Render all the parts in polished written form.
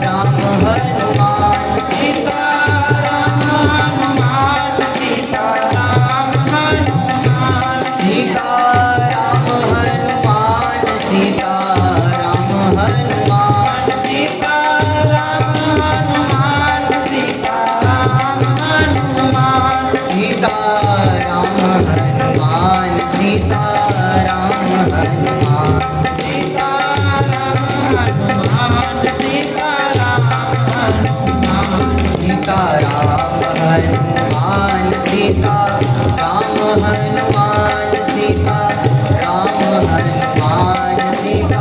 राम हनुमान सीताराम हनुमान सीताराम हनुमान सीताराम हनुमान सीताराम हनुमान सीताराम हनुमान सीताराम हनुमान सीताराम हनुमान सीताराम हनुमान सीताराम हनुमान सीताराम हनुमान सीताराम हनुमान सीताराम हनुमान सीताराम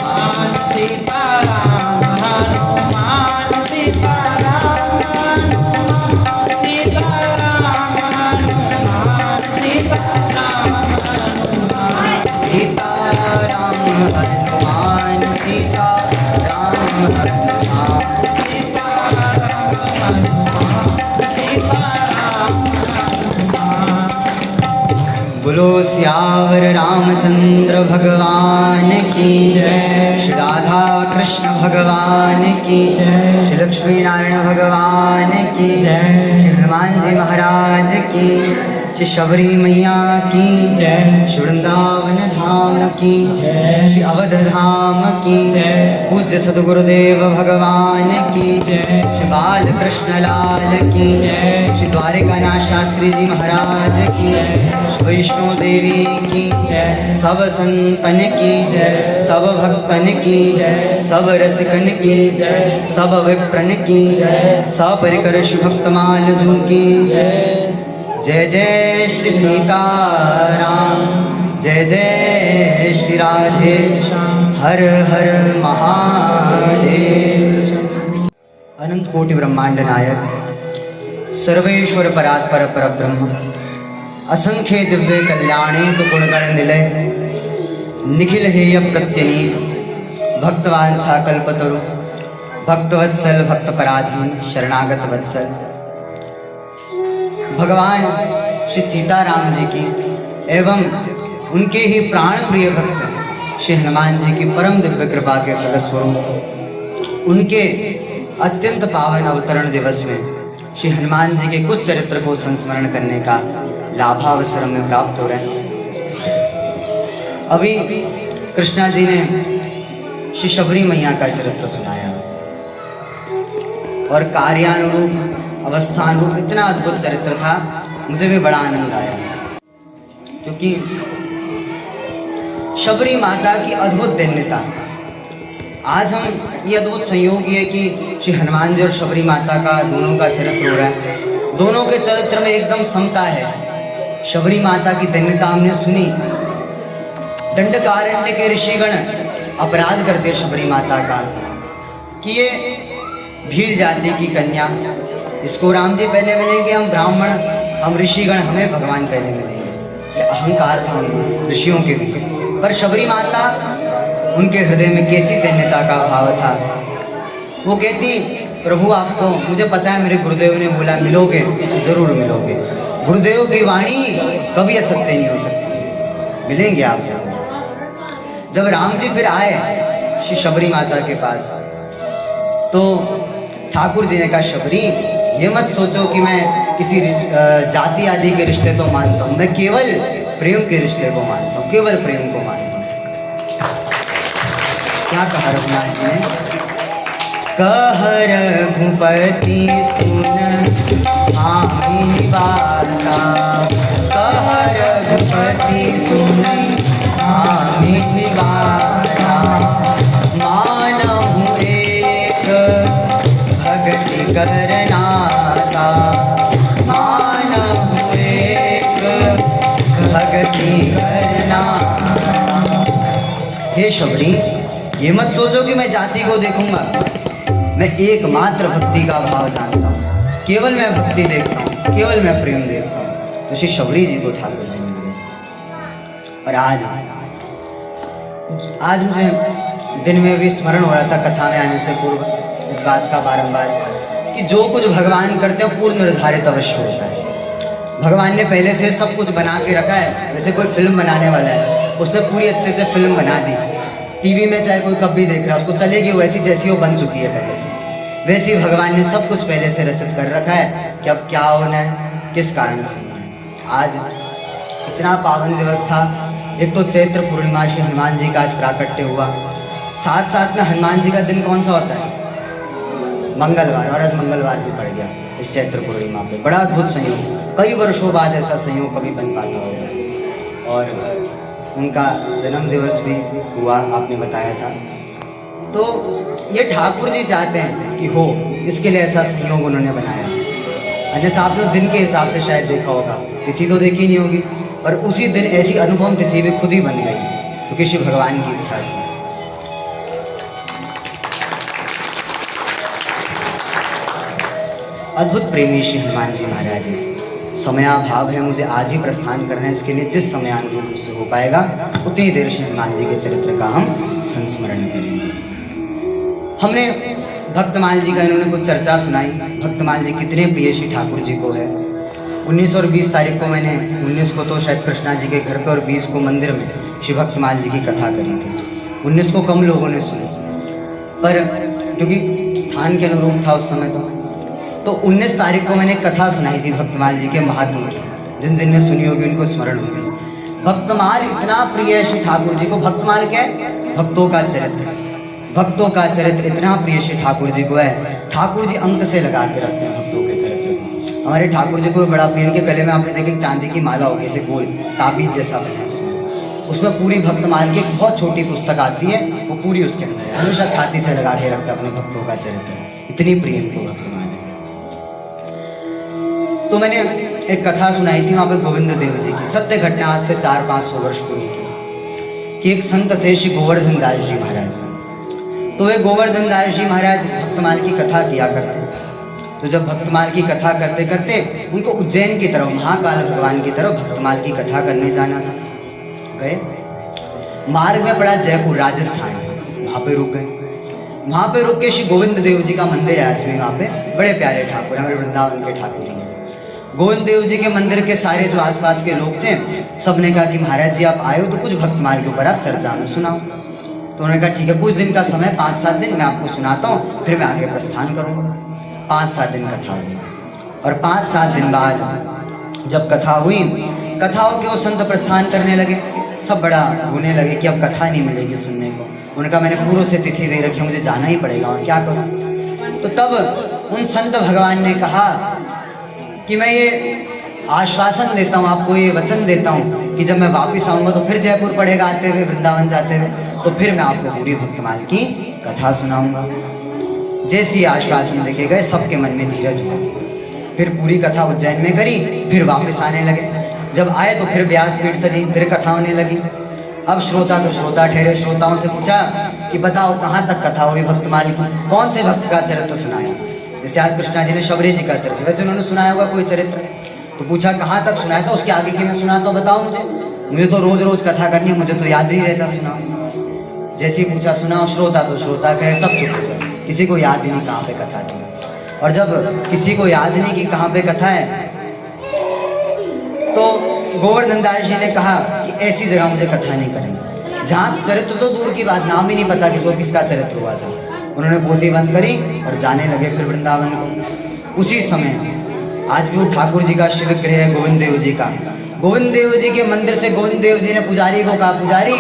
हनुमान सीताराम हनुमान सीताराम हनुमान सीताराम हनुमान सीताराम हनुमान सीताराम हनुमान सीताराम हनुमान बोलो सियावर रामचंद्र भगवान की जय, श्री राधा कृष्ण भगवान की जय, श्री लक्ष्मी नारायण भगवान की जय, श्री हनुमान जी महाराज की, श्री शबरी मैया की जय, श्री वृंदावन धाम की जय, श्री अवध धाम की जय, पूज्य सदगुरुदेव भगवान की जय, श्री बाल कृष्ण लाल की जय, श्री द्वारिकानाथ शास्त्री जी महाराज की जय, श्री वैष्णो देवी की जय, सब संतन की जय, सब भक्तन की जय, सब रसिकन की जय, सब विप्रन की जय, सब परिकर शिव भक्तमाल जू की जय। जय जय श्री सीताराम, जय जय श्री राधे हर हर महादेव। अनंत कोटि ब्रह्मांड नायक सर्वेश्वर परात्पर परब्रह्म असंख्य दिव्य कल्याणेक गुणगण निलय निखिल हेय प्रत्यनीक भक्तवांछा कल्पतरु भक्तवत्सल भक्त पराधीन शरणागत वत्सल भगवान श्री सीताराम जी की एवं उनके ही प्राण प्रिय भक्त श्री हनुमान जी की परम दिव्य कृपा के फलस्वरूप उनके अत्यंत पावन अवतरण दिवस में श्री हनुमान जी के कुछ चरित्र को संस्मरण करने का लाभावसर हमें प्राप्त हो रहा है। अभी कृष्णा जी ने श्री शबरी मैया का चरित्र सुनाया और कार्यानुरूप अवस्थानुरूप इतना अद्भुत चरित्र था, मुझे भी बड़ा आनंद आया क्योंकि शबरी माता की अद्भुत दैन्यता। आज हम ये अद्भुत संयोग ये कि श्री हनुमान जी और शबरी माता का दोनों का चरित्र हो रहा है। दोनों के चरित्र में एकदम समता है। शबरी माता की दैन्यता हमने सुनी, दंडकारण्य के ऋषिगण अपराध करते शबरी माता का कि ये भील जाति की कन्या, इसको राम जी पहले मिलेंगे, हम ब्राह्मण, हम ऋषिगण, हमें भगवान पहले मिलेंगे। ये अहंकार था उन ऋषियों के बीच। पर शबरी माता, उनके हृदय में कैसी दैन्यता का भाव था। वो कहती, प्रभु आप तो, मुझे पता है मेरे गुरुदेव ने बोला मिलोगे तो जरूर मिलोगे, गुरुदेव की वाणी कभी असत्य नहीं हो सकती, मिलेंगे आप जरूर। जब राम जी फिर आए श्री शबरी माता के पास तो ठाकुर जी ने कहा, शबरी ये मत सोचो कि मैं किसी जाति आदि के रिश्ते तो मानता हूँ, मैं केवल प्रेम के रिश्ते को मानता हूँ, केवल प्रेम को मानता हूँ। क्या कहा रघुनाथ जी ने? कह रघुपति सुन भामिनी वार्ता, कह रघुपति सुन भामिनी वार्ता, मानहु एक भगति करनाता, मानहु एक भगति करनाता। हे शबरी, ये मत सोचो कि मैं जाति को देखूंगा, मैं एकमात्र भक्ति का भाव जानता हूँ, केवल मैं भक्ति देखता हूँ, केवल मैं प्रेम देखता हूँ। तो श्री शबरी जी को ठाकुर जी मिले। और आज मुझे दिन में भी स्मरण हो रहा था कथा में आने से पूर्व इस बात का बारंबार कि जो कुछ भगवान करते हैं पूर्व निर्धारित अवश्य होता है। भगवान ने पहले से सब कुछ बना के रखा है। जैसे कोई फिल्म बनाने वाला है, उसने पूरी अच्छे से फिल्म बना दी, टीवी में चाहे कोई कब भी देख रहा है, उसको चलेगी वैसी जैसी वो बन चुकी है पहले से। वैसे ही भगवान ने सब कुछ पहले से रचित कर रखा है कि अब क्या होना है, किस कारण से होना है। आज इतना पावन दिवस था। एक तो चैत्र पूर्णिमा से हनुमान जी का आज प्राकट्य हुआ, साथ साथ में हनुमान जी का दिन कौन सा होता है, मंगलवार, और आज मंगलवार भी पड़ गया इस चैत्र पूर्णिमा पे। बड़ा अद्भुत संयोग, कई वर्षों बाद ऐसा संयोग कभी बन पाता होगा। और उनका जन्म दिवस भी हुआ, आपने बताया था। तो ये ठाकुर जी चाहते हैं कि हो, इसके लिए ऐसा संयोग उन्होंने बनाया। अन्यथा आपने दिन के हिसाब से शायद देखा होगा, तिथि तो देखी नहीं होगी, और उसी दिन ऐसी अनुपम तिथि भी खुद ही बन गई, क्योंकि शिव भगवान की इच्छा थी। अद्भुत प्रेमी श्री हनुमान जी महाराज हैं। समयाभाव है, मुझे आज ही प्रस्थान करना है, इसके लिए जिस समय अनुरूप से हो पाएगा उतनी देर श्री हनुमान जी के चरित्र का हम संस्मरण करेंगे। हमने भक्तमाल जी का इन्होंने कुछ चर्चा सुनाई। भक्तमाल जी कितने प्रिय श्री ठाकुर जी को है। 19 और 20 तारीख को मैंने 19 को तो शायद कृष्णा जी के घर पे और 20 को मंदिर में श्री भक्तमाल जी की कथा करी थी। 19 को कम लोगों ने सुनी, पर क्योंकि स्थान के अनुरूप था उस समय तो 19 तारीख को मैंने कथा सुनाई थी भक्तमाल जी के महात्मा की। जिन जिन ने सुनी होगी उनको स्मरण होगी। भक्तमाल इतना प्रिय है श्री ठाकुर जी को। भक्तमाल क्या है, भक्तों का चरित्र। भक्तों का चरित्र इतना प्रिय श्री ठाकुर जी को है, ठाकुर जी अंक से लगा के रखते हैं भक्तों के चरित्र को। हमारे ठाकुर जी को बड़ा प्रिय, इनके गले में आपने देखा चांदी की माला होगी, ऐसे गोल ताबीज जैसा बना है। उसमें पूरी भक्तमाल की एक बहुत छोटी पुस्तक आती है, वो पूरी उसके अंदर है। हमेशा छाती से लगा के रखते हैं अपने भक्तों का चरित्र, इतनी प्रिय इनको भक्तमाल। तो मैंने एक कथा सुनाई थी वहाँ पे गोविंद देव जी की, सत्य घटना, आज से 400-500 वर्ष पूर्व की, कि एक संत थे श्री गोवर्धन दास जी महाराज। तो वे गोवर्धन दास जी महाराज भक्तमाल की कथा किया करते। तो जब भक्तमाल की कथा करते करते उनको उज्जैन की तरफ, महाकाल भगवान की तरफ भक्तमाल की कथा करने जाना था। गए, मार्ग में पड़ा जयपुर राजस्थान, वहाँ पे रुक गए। वहाँ पे रुक के श्री गोविंद देव जी का मंदिर है आज भी वहाँ पे, बड़े प्यारे ठाकुर, हमारे वृंदावन के ठाकुर ही हैं। गोविंद देव जी के मंदिर के सारे जो आसपास के लोग थे, सब ने कहा कि महाराज जी आप आए हो तो कुछ भक्तमाल के ऊपर आप चर्चा में सुनाओ। तो उन्होंने कहा ठीक है, कुछ दिन का समय, 5-7 दिन मैं आपको सुनाता हूँ, फिर मैं आगे प्रस्थान करूँगा। 5-7 दिन कथा हुई, और 5-7 दिन बाद जब कथा हुई, कथा हो के वो संत प्रस्थान करने लगे। सब बड़ा रोने लगे कि अब कथा नहीं मिलेगी सुनने को। उन्होंने कहा मैंने पूर्व से तिथि दे रखी है, मुझे जाना ही पड़ेगा, और क्या करूँ। तो तब उन संत भगवान ने कहा कि मैं ये आश्वासन देता हूँ आपको, ये वचन देता हूँ कि जब मैं वापस आऊँगा तो फिर जयपुर पड़ेगा आते हुए, वृंदावन जाते हुए, तो फिर मैं आपको पूरी भक्तमाल की कथा सुनाऊंगा। जैसे ही आश्वासन देके गए, सबके मन में धीरज हुआ। फिर पूरी कथा उज्जैन में करी, फिर वापस आने लगे। जब आए तो फिर व्यासपीठ सजी, फिर कथा होने लगी। अब श्रोता तो श्रोता ठहरे, श्रोताओं से पूछा कि बताओ कहाँ तक कथा हुई भक्तमाल की, कौन से भक्त का चरित्र सुनाया। जैसे आज कृष्णा जी ने शबरी जी का चरित्र, वैसे उन्होंने सुनाया होगा कोई चरित्र, तो पूछा कहाँ तक सुनाया था, उसके आगे की मैं सुनाता हूँ, बताओ मुझे तो रोज रोज कथा करनी है, मुझे तो याद नहीं रहता, सुनाओ। जैसे ही पूछा सुनाओ, श्रोता तो श्रोता कहे, सब चुप हो गए, किसी को याद ही नहीं कहाँ पे कथा थी। और जब किसी को याद नहीं कि कहाँ पे कथा है, तो गोवर्धन दास जी ने कहा कि ऐसी जगह मुझे कथा नहीं करनी जहाँ चरित्र तो दूर की बात, नाम ही नहीं पता किसको किसका चरित्र हुआ था। उन्होंने पोथी बंद करी और जाने लगे फिर वृंदावन को। उसी समय आज भी वो ठाकुर जी का शिव गृह है गोविंद देव जी का। गोविंद देव जी के मंदिर से गोविंद देव जी ने पुजारी को कहा, पुजारी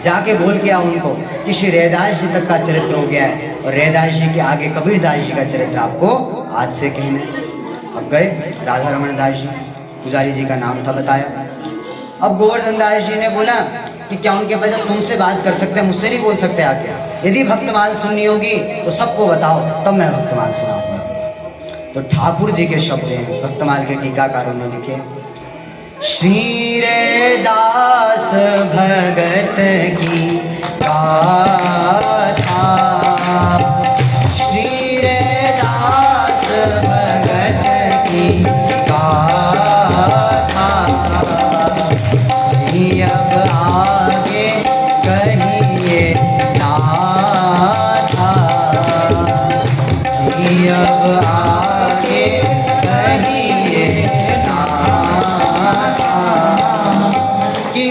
जाके बोल के आओ उनको कि श्री रैदास जी तक का चरित्र हो गया है, और रैदास जी के आगे कबीर दास जी का चरित्र आपको आज से कहना है। अब गए राधा रमन दास जी, पुजारी जी का नाम था, बताया। अब गोवर्धन दास जी ने बोला कि क्या उनके पास तुमसे बात कर सकते हैं, मुझसे नहीं बोल सकते आके? यदि भक्तमाल सुननी होगी तो सबको बताओ, तब मैं भक्तमाल सुनाऊंगा। तो ठाकुर जी के शब्द हैं, भक्तमाल के टीकाकारों ने लिखे, श्री रैदास भगत की गाथा, श्री रैदास भगत की गाथा, अब आगे कहिए नाथा, अब आगे कहिए नाथा, कि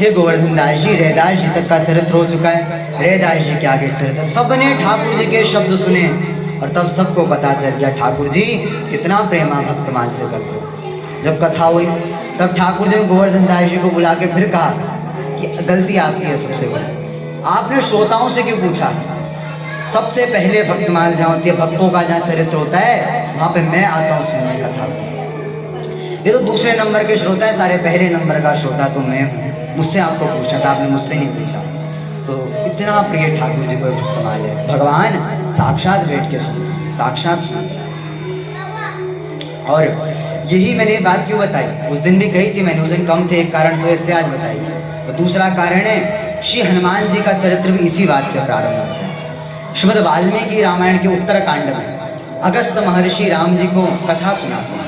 हे गोवर्धन दास जी, रैदास जी तक का चरित्र हो चुका है, रैदास जी के आगे चरित्र। सबने ठाकुर जी के शब्द सुने और तब सबको पता चल गया ठाकुर जी कितना प्रेमा भक्तमान से करते हो। जब कथा हुई तब ठाकुर जी ने गोवर्धन दास जी को बुला के फिर कहा कि गलती आपकी है सबसे बड़ी, आपने श्रोताओं से क्यों पूछा? सबसे पहले भक्तमाल जहाँ होती है, भक्तों का जहाँ चरित्र होता है, वहाँ पे मैं आता हूँ सुनने कथा को। ये तो दूसरे नंबर के श्रोता है, सारे पहले नंबर का श्रोता तो मैं हूँ। मुझसे आपको पूछा था, आपने मुझसे नहीं पूछा। तो इतना प्रिय ठाकुर जी को भक्तमाल है। भगवान साक्षात बैठ के सुनते, साक्षात सुनते। और यही मैंने बात क्यों बताई, उस दिन भी कही थी मैंने, उस दिन कम थे, एक कारण तो इसलिए आज बताई। और दूसरा कारण है श्री हनुमान जी का चरित्र भी इसी बात से प्रारंभ होता है। श्रीमद् वाल्मीकि रामायण के उत्तरकांड में अगस्त महर्षि राम जी को कथा सुनाते हैं,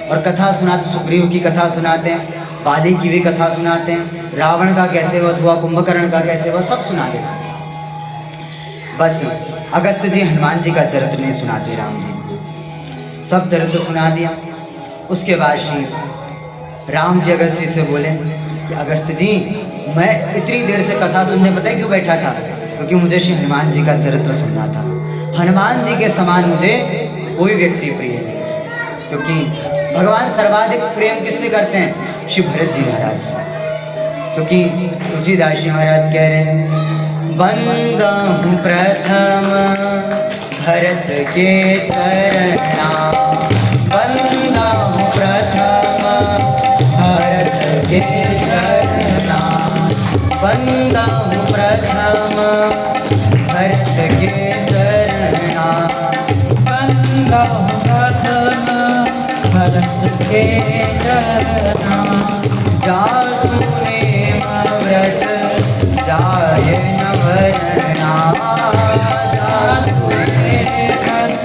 और कथा सुनाते सुग्रीव की कथा सुनाते हैं, बाली की भी कथा सुनाते हैं, रावण का कैसे वध हुआ, कुंभकर्ण का कैसे हुआ, सब सुना देते हैं। बस अगस्त जी हनुमान जी का चरित्र नहीं सुनाते राम जी को, सब चरित्र सुना दिया। उसके बाद श्री राम जी अगस्त जी से बोले कि अगस्त जी, मैं इतनी देर से कथा सुनने पता है क्यों बैठा था? क्योंकि मुझे श्री हनुमान जी का चरित्र सुनना था। हनुमान जी के समान मुझे कोई व्यक्ति प्रिय नहीं, क्योंकि भगवान सर्वाधिक प्रेम किससे करते हैं? श्री भरत जी महाराज से। क्योंकि तुलसीदास जी महाराज कह रहे हैं, बंदहु प्रथम भरत के चरना, बंदहु प्रथम भरत के चरना, बंदहु प्रथम भरत के चरना, बंदहु प्रथम भरत के चरना, जासु नेम व्रत जाय न भरना, जासु व्रत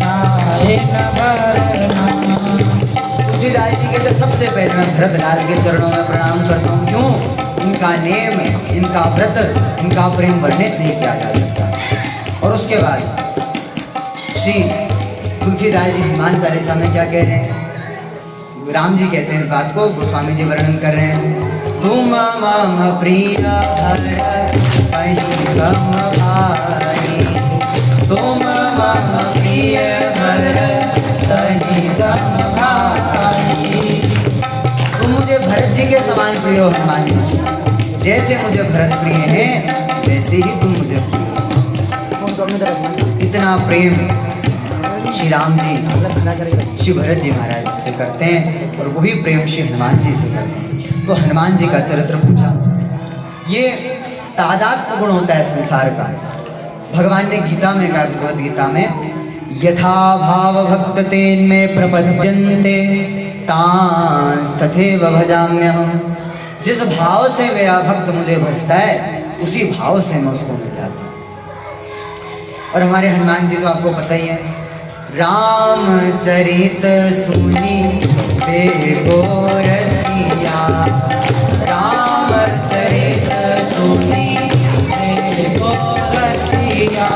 जाय न भरना। तुलसीदास जी कहते सबसे पहले मैं भरत लाल के चरणों में प्रणाम करता हूँ। क्यों? इनका नेम, इनका व्रत, इनका प्रेम वर्णित नहीं किया जा सकता। और उसके बाद श्री तुलसीदास जी हनुमान चालीसा में क्या कह रहे हैं? राम जी कहते हैं इस बात को, गोस्वामी जी वर्णन कर रहे हैं, तुम मम प्रिय भरत कहीं सम भाई, तुम मम प्रिय भरत कहीं सम भाई। तुम मुझे भरत जी के समान प्रिय हो हनुमान जी, जैसे मुझे भरत प्रिय हैं वैसे ही तुम मुझे प्रिय हो। इतना प्रेम श्री राम जी श्री भरत जी महाराज से करते हैं, और वही प्रेम श्री हनुमान जी से करते हैं। तो हनुमान जी का चरित्र पूछा, ये तादात्म्य गुण होता है संसार का। भगवान ने गीता में कहा, भगवद गीता में, यथा भाव भक्त तेन में प्रपद्यन्ते तांस तथैव भजाम्यहम्। जिस भाव से मेरा भक्त मुझे भजता है उसी भाव से मैं उसको मिल जाता हूँ। और हमारे हनुमान जी तो आपको पता ही है, रामचरित सुनी बेगो रसिया, रामचरित सुनी बेगो रसिया,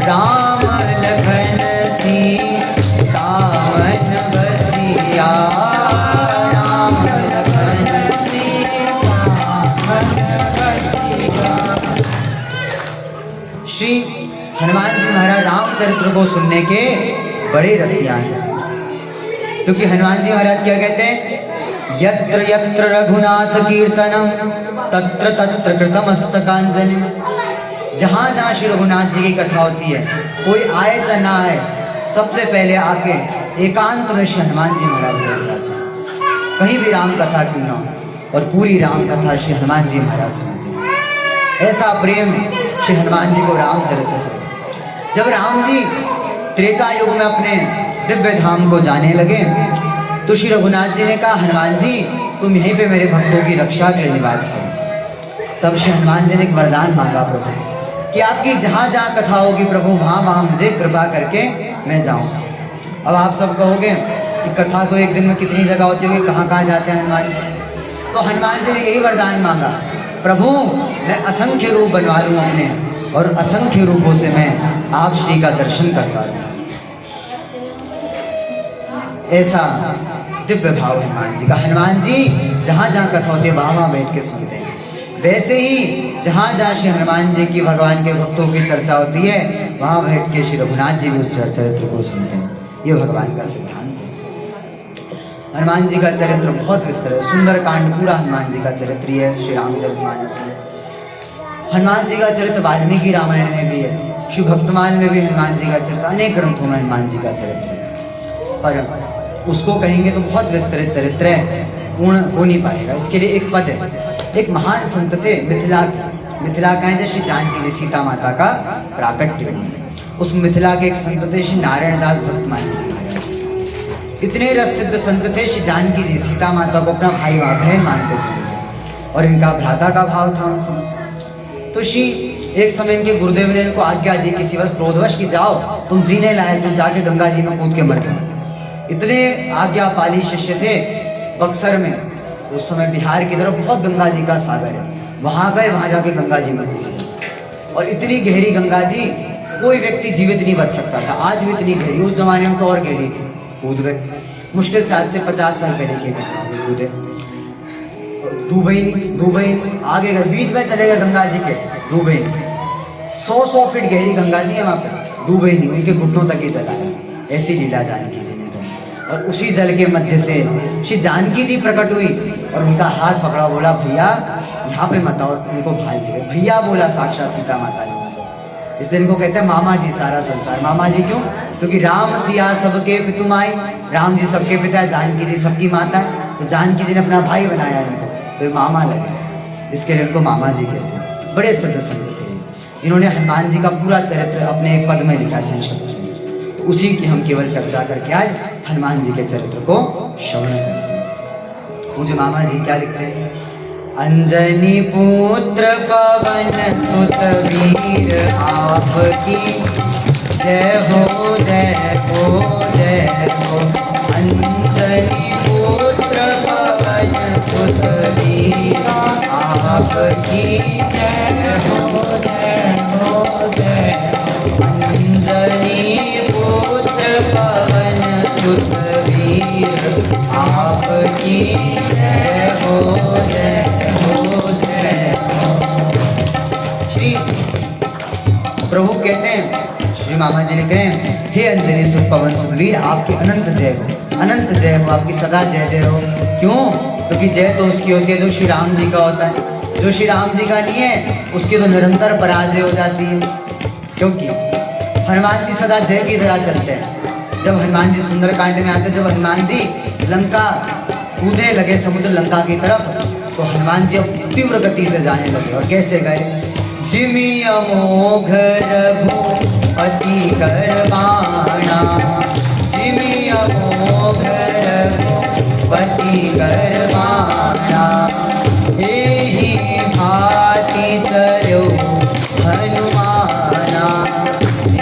राम लखन सीता मन बसिया, राम लखन सीता मन बसिया। श्री हनुमान जी महाराज रामचरित्र को सुनने के बड़े रसिया हैं। क्योंकि हनुमान जी महाराज क्या कहते हैं, यत्र यत्र रघुनाथ कीर्तनम तत्र तत्र कृतमस्तकांजलि। जहाँ जहाँ श्री रघुनाथ जी की कथा होती है, कोई आए चाहे ना आए, सबसे पहले आके एकांत में श्री हनुमान जी महाराज बैठ जाते हैं। कहीं भी राम कथा क्यों ना हो, और पूरी राम कथा श्री हनुमान जी महाराज सुनते हैं। ऐसा प्रेम श्री हनुमान जी को रामचरित्र से। जब राम जी त्रेता युग में अपने दिव्य धाम को जाने लगे, तो श्री रघुनाथ जी ने कहा, हनुमान जी तुम यहीं पे मेरे भक्तों की रक्षा के लिए निवास करो। तब श्री हनुमान जी ने एक वरदान मांगा प्रभु, कि आपकी जहाँ जहाँ कथा होगी प्रभु, वहाँ वहाँ मुझे कृपा करके मैं जाऊँ। अब आप सब कहोगे कि कथा तो एक दिन में कितनी जगह होती होगी, कहाँ कहाँ जाते हैं हनुमान जी? तो हनुमान जी ने यही वरदान मांगा, प्रभु मैं असंख्य रूप बनवा लूँ अपने, और असंख्य रूपों से मैं आप श्री का दर्शन करता रहूँ। ऐसा दिव्य भाव हनुमान जी का। हनुमान जी जहाँ जहाँ कथा होती है वहाँ बैठ के सुनते हैं। वैसे ही जहाँ जहाँ श्री हनुमान जी की, भगवान के भक्तों की चर्चा होती है, वहाँ बैठ के श्री रघुनाथ जी भी उस चरित्र को सुनते हैं। ये भगवान का सिद्धांत है। हनुमान जी का चरित्र बहुत विस्तार है। सुंदर कांड पूरा हनुमान जी का चरित्र ही है श्री रामचरितमानस में। हनुमान जी का चरित्र वाल्मीकि रामायण में भी है, शिव भक्तमाल में भी हनुमान जी का चरित्र, अनेक ग्रंथों में हनुमान जी का चरित्र है। पर उसको कहेंगे तो बहुत विस्तृत चरित्र है, पूर्ण हो नहीं पाएगा। इसके लिए एक पद है। एक महान संत थे मिथिला का है श्री जानकी जी, सीता माता का प्राकट्य हुआ। उस मिथिला के एक संत थे श्री नारायण दास भक्तमाली जी महाराज। इतने रसिद्ध संत थे, श्री जानकी जी सीता माता को अपना भाई बहन मानते थे और इनका भ्राता का भाव था उनसे। तो श्री एक समय इनके गुरुदेव ने इनको आज्ञा दी किसी बस क्रोधवश की जाओ, तुम जीने लायक तुम जाके गंगा जी में कूद के मर जाओ। इतने आज्ञा पाली शिष्य थे। बक्सर में उस समय बिहार की तरफ बहुत गंगा जी का सागर है, वहां गए, वहां जाके गंगा जी में कूद। और इतनी गहरी गंगा जी कोई व्यक्ति जीवित नहीं बच सकता था। आज भी इतनी गहरी, उस जमाने में तो और गहरी थी। कूद गए, मुश्किल से आज से 50 साल पहले के कूदे। दुबई आगे गए, बीच में चले गए गंगा जी के। दुबई 100 फीट गहरी गंगा जी है वहां पे। दुबई नहीं, उनके घुटनों तक ही चला है। ऐसी लीला जानकी जी ने करी। और उसी जल के मध्य से श्री जानकी जी प्रकट हुई और उनका हाथ पकड़ा, बोला भैया यहाँ पे मत आओ। उनको भाई दिए, भैया बोला साक्षात सीता माता ने। इसलिए इनको कहते हैं मामा जी सारा संसार। मामा जी क्यों? क्योंकि राम सिया सबके पितुमाई, राम जी सबके पिता, जानकी जी सबकी माता है। तो जानकी जी ने अपना भाई बनाया इनको, तो ये मामा लगे, इसके लिए इनको मामा जी कहते हैं। बड़े सिद्ध संत थे। इन्होंने हनुमान जी का पूरा चरित्र अपने एक पद में लिखा संक्षिप्त से। उसी की हम केवल चर्चा करके आज हनुमान जी के चरित्र को श्रवण करते हैं। पूज्य मामा जी क्या लिखते हैं? अंजनी पुत्र पवन सुत वीर आपकी, जय हो जय हो जय हो। अंजनी पुत्र पवन सुत वीर आपकी, जय हो जय हो जय हो। अंजनी पुत्र पवन सुत वीर आपकी, जय हो जय हो जय हो। श्री प्रभु कहते हैं, श्री मामा जी लिख रहे हैं, हे अंजनी सुत पवन सुत वीर आपकी अनंत जय हो, अनंत जय हो, आपकी सदा जय जय हो। क्यों? क्योंकि जय तो उसकी होती है जो श्री राम जी का होता है। जो श्री राम जी का नहीं है उसकी तो निरंतर पराजय हो जाती है। क्योंकि हनुमान जी सदा जय की तरह चलते हैं। जब हनुमान जी सुंदरकांड में आते, जब हनुमान जी लंका कूदने लगे समुद्र लंका की तरफ, तो हनुमान जी अब तीव्र गति से जाने लगे। और कैसे गए? जिमि अमोघ रघुपति करबाणा, जिमि अमोघ रघुपति करबाणा, एहि भांति चलो हनुमाना,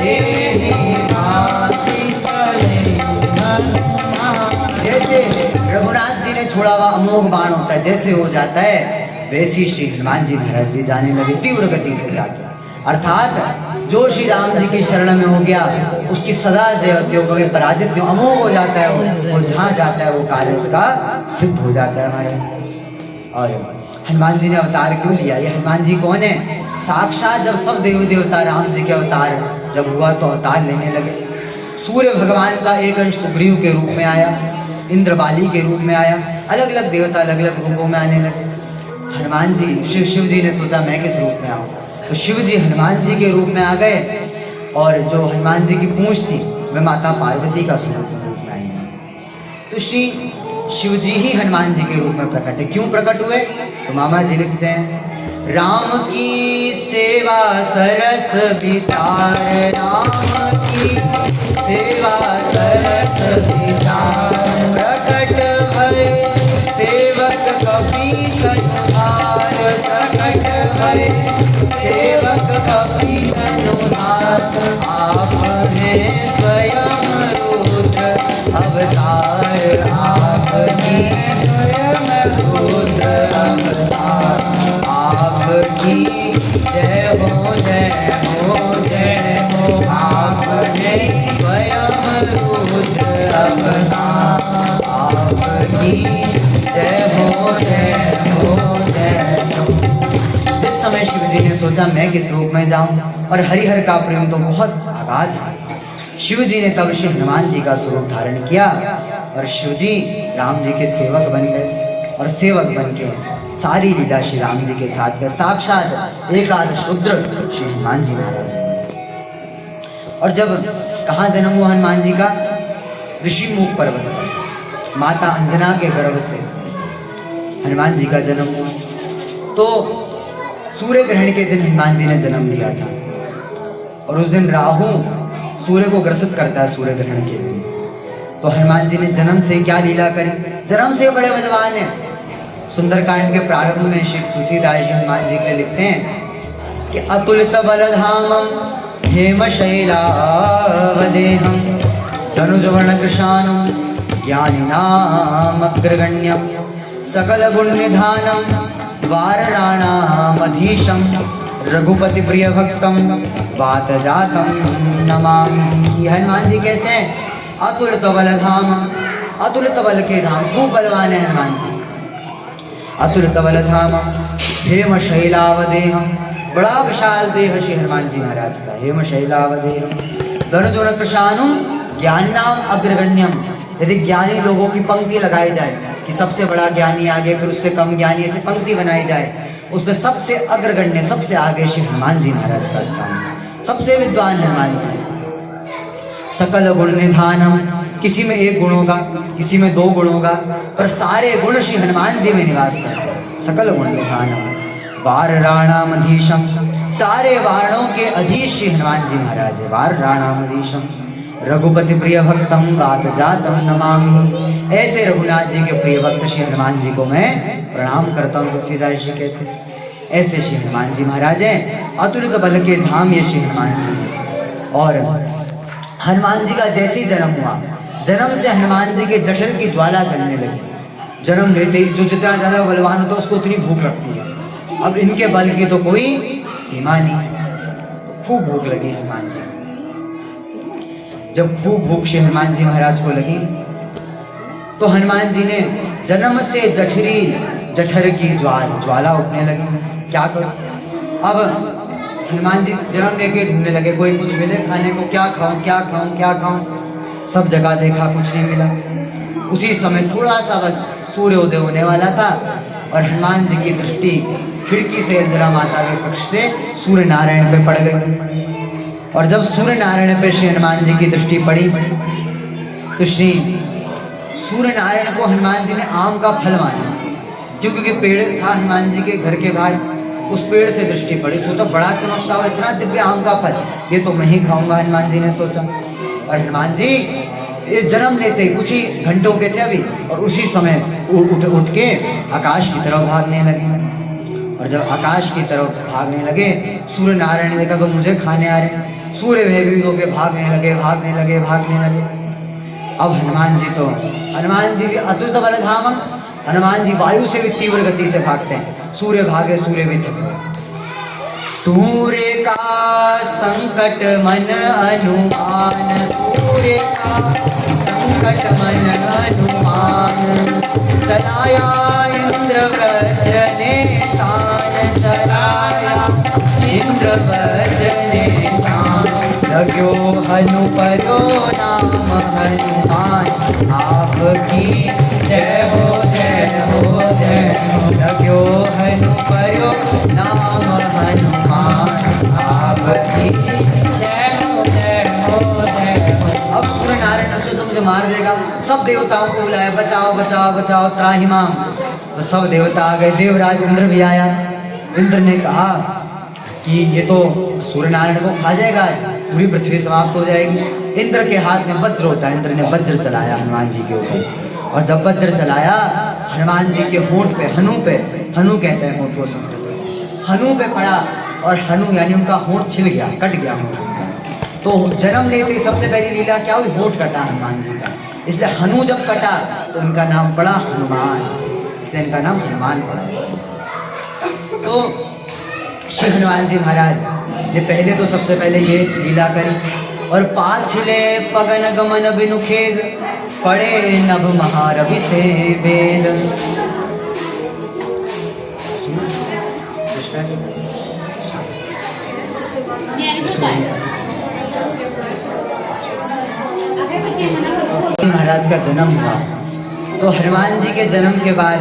एहि भांति चले हनुमान। जैसे रघुनाथ जी ने छोड़ा हुआ अमोघ बाण होता है, जैसे हो जाता है वैसी श्री हनुमान जी महाराज भी जाने लगे, तीव्र गति से जाते। अर्थात जो श्री राम जी की शरण में हो गया उसकी सदा जय होती है, कभी पराजित नहीं, अमोघ हो जाता है। वो जहाँ जाता है वो कार्य उसका सिद्ध हो जाता है महाराज। और हनुमान जी ने अवतार क्यों लिया? ये हनुमान जी कौन है? साक्षात जब सब देवी देवता राम जी के अवतार जब हुआ तो अवतार लेने लगे। सूर्य भगवान का एक अंश सुग्रीव के रूप में आया, इंद्रबाली के रूप में आया, अलग अलग देवता अलग अलग रूपों में आने लगे। हनुमान जी, शिव जी ने सोचा मैं किस रूप में आऊँ, तो शिव जी हनुमान जी के रूप में आ गए। और जो हनुमान जी की पूंछ थी वह माता पार्वती का स्वरूप में आई है। तो श्री शिव जी ही हनुमान जी के रूप में प्रकट है। क्यों प्रकट हुए? तो मामा जी लिखते हैं, राम की सेवा सरस विचार, राम की सेवा सरस विचार, प्रकट भय सेवक कपि तनुधार, प्रकट भय सेवक कपि तनुधार। आप हैं स्वयं रुद्र अवतार, आपकी स्वयं रुद्र अवतार, आपकी जय हो जय हो जय हो। आप हैं स्वयं रुद्र अवतार, आपकी जय हो जय किस रूप में जाऊं, और हरिहर का प्रेम तो बहुत अगाध है। शिव जी ने तब श्री हनुमान जी का स्वरूप धारण किया और शिव जी राम जी के सेवक बन गए, और सेवक बन के सारी लीला श्री राम जी के साथ कर साक्षात एकादश रुद्र श्री हनुमान जी महाराज बने। और जब कहाँ जन्म हुआ हनुमान जी का? ऋषिमुख पर्वत पर माता अंजना के गर्भ से हनुमान जी का जन्म हुआ। तो सूर्य ग्रहण के दिन हनुमान जी ने जन्म लिया था, और उस दिन राहु सूर्य को ग्रसित करता है सूर्य ग्रहण के दिन। तो हनुमान जी ने जन्म से क्या लीला करी? जन्म से बड़े बलवान हैं। सुंदरकांड के प्रारंभ में श्री तुलसीदास जी हनुमान जी के लिए लिखते हैं कि अतुलित बलधामम हेम शैलावदेहम धनुजवर्ण कृशानम ज्ञानिनाम अग्रगण्यम सकल गुण निधानम वारराणामधीशम रघुपति प्रिय भक्तम वात जातम नमामि। हनुमान जी कैसे हैं? अतुलित बलधाम, अतुलित बल के धाम, खूब बलवान है हनुमान जी। अतुलित बलधाम हेम शैलावदेहम, बड़ा विशाल देह श्री हनुमान जी महाराज का। हेम शैलावदेहम धनुजवर्ण कृशानम ज्ञानाम अग्रगण्यम। यदि ज्ञानी लोगों की पंक्ति लगाई जाए कि सबसे बड़ा ज्ञानी आगे, फिर उससे कम ज्ञानी, ऐसे पंक्ति बनाई जाए, उसमें सबसे अग्रगण्य, सबसे आगे श्री हनुमान जी महाराज का स्थान है। सबसे विद्वान हनुमान जी। सकल गुण निधानम, किसी में एक गुण होगा, किसी में 2 गुण होगा, पर सारे गुण श्री हनुमान जी में निवास करते हैं। सकल गुण निधानम वारराणामधीशम, सारे वारणों के अधीश श्री हनुमान जी महाराज है। वारराणामधीशम रघुपति प्रिय भक्तम वात जातम नमामि। ऐसे रघुनाथ जी के प्रिय भक्त श्री हनुमान जी को मैं प्रणाम करता हूँ, तुलसीदास जी कहते हैं। ऐसे श्री हनुमान जी महाराज हैं। अतुलित बल के धाम ये श्री हनुमान जी। और हनुमान जी का जैसे ही जन्म हुआ, जन्म से हनुमान जी के जठर की ज्वाला जलने लगी। जन्म लेते ही जो जितना ज्यादा बलवान होता है उसको उतनी भूख लगती है। अब इनके बल की तो कोई सीमा नहीं, तो खूब भूख लगी हनुमान जी। जब खूब भूख श्री हनुमान जी महाराज को लगी, तो हनुमान जी ने जन्म से जठर की ज्वाला उठने लगी। क्या करूं? अब हनुमान जी जन्म लेके ढूंढने लगे, कोई कुछ मिले खाने को, क्या खाऊं क्या खाऊं क्या खाऊं। सब जगह देखा, कुछ नहीं मिला। उसी समय थोड़ा सा बस सूर्योदय होने वाला था, और हनुमान जी की दृष्टि खिड़की से अंजना माता के कक्ष से सूर्य नारायण पे पड़ गई। और जब सूर्य नारायण पे श्री हनुमान जी की दृष्टि पड़ी, तो श्री सूर्य नारायण को हनुमान जी ने आम का फल माना, क्योंकि पेड़ था हनुमान जी के घर के बाहर, उस पेड़ से दृष्टि पड़ी। सोचा बड़ा चमकता हुआ इतना दिव्य आम का फल, ये तो मैं ही खाऊंगा, हनुमान जी ने सोचा। और हनुमान जी ये जन्म लेते कुछ ही घंटों के थे अभी, और उसी समय उठ के आकाश की तरफ भागने लगे। और जब आकाश की तरफ भागने लगे, सूर्य नारायण ने देखा तो मुझे खाने आ रहे। सूर्य भयभीत होकर भागने लगे। अब हनुमान जी भी अतुलित बलधाम, हनुमान जी वायु से भी तीव्र गति से भागते हैं। सूर्य भागे, सूर्य भी थक गए। सूर्य का संकट मन अनुमान, सूर्य का संकट मन अनुमान, चलाया इंद्र वज्र ने तान, चलाया इंद्र वज्र ने तान, लग्यो हनु पर्यो नाम हनुमान, आपकी जय हो जय हो जय हो। लग्यो हनु पर्यो नाम हनुमान, आपकी जय हो जय हो जय हो। अब सूर्य नारायण ने तो मुझे मार देगा, सब देवताओं को बुलाया, बचाओ बचाओ बचाओ त्राहिमाम। तो सब देवता आ गए, देवराज इंद्र भी आया। इंद्र ने कहा कि ये तो सूर्य नारायण को खा जाएगा, पूरी पृथ्वी समाप्त हो जाएगी। इंद्र के हाथ में वज्र होता है, इंद्र ने वज्र चलाया हनुमान जी के ऊपर, और जब वज्र चलाया हनुमान जी के होंठ पे, हनु कहते हैं होंठ को संस्कृत में, हनु पे पड़ा, और हनु यानी उनका होंठ छिल गया, कट गया होंठ उनका। तो जन्म लेते ही सबसे पहली लीला क्या हुई? होंठ कटा हनुमान जी का, इसलिए हनु जब कटा तो इनका नाम पड़ा हनुमान, इसलिए इनका नाम हनुमान पड़ा। तो श्री हनुमान जी महाराज ने पहले तो सबसे पहले ये लीला करी, और पाछले पगन गमन बिनु खेद, पड़े नभ महारवि से वेद। महाराज का जन्म हुआ तो हनुमान जी के जन्म के बाद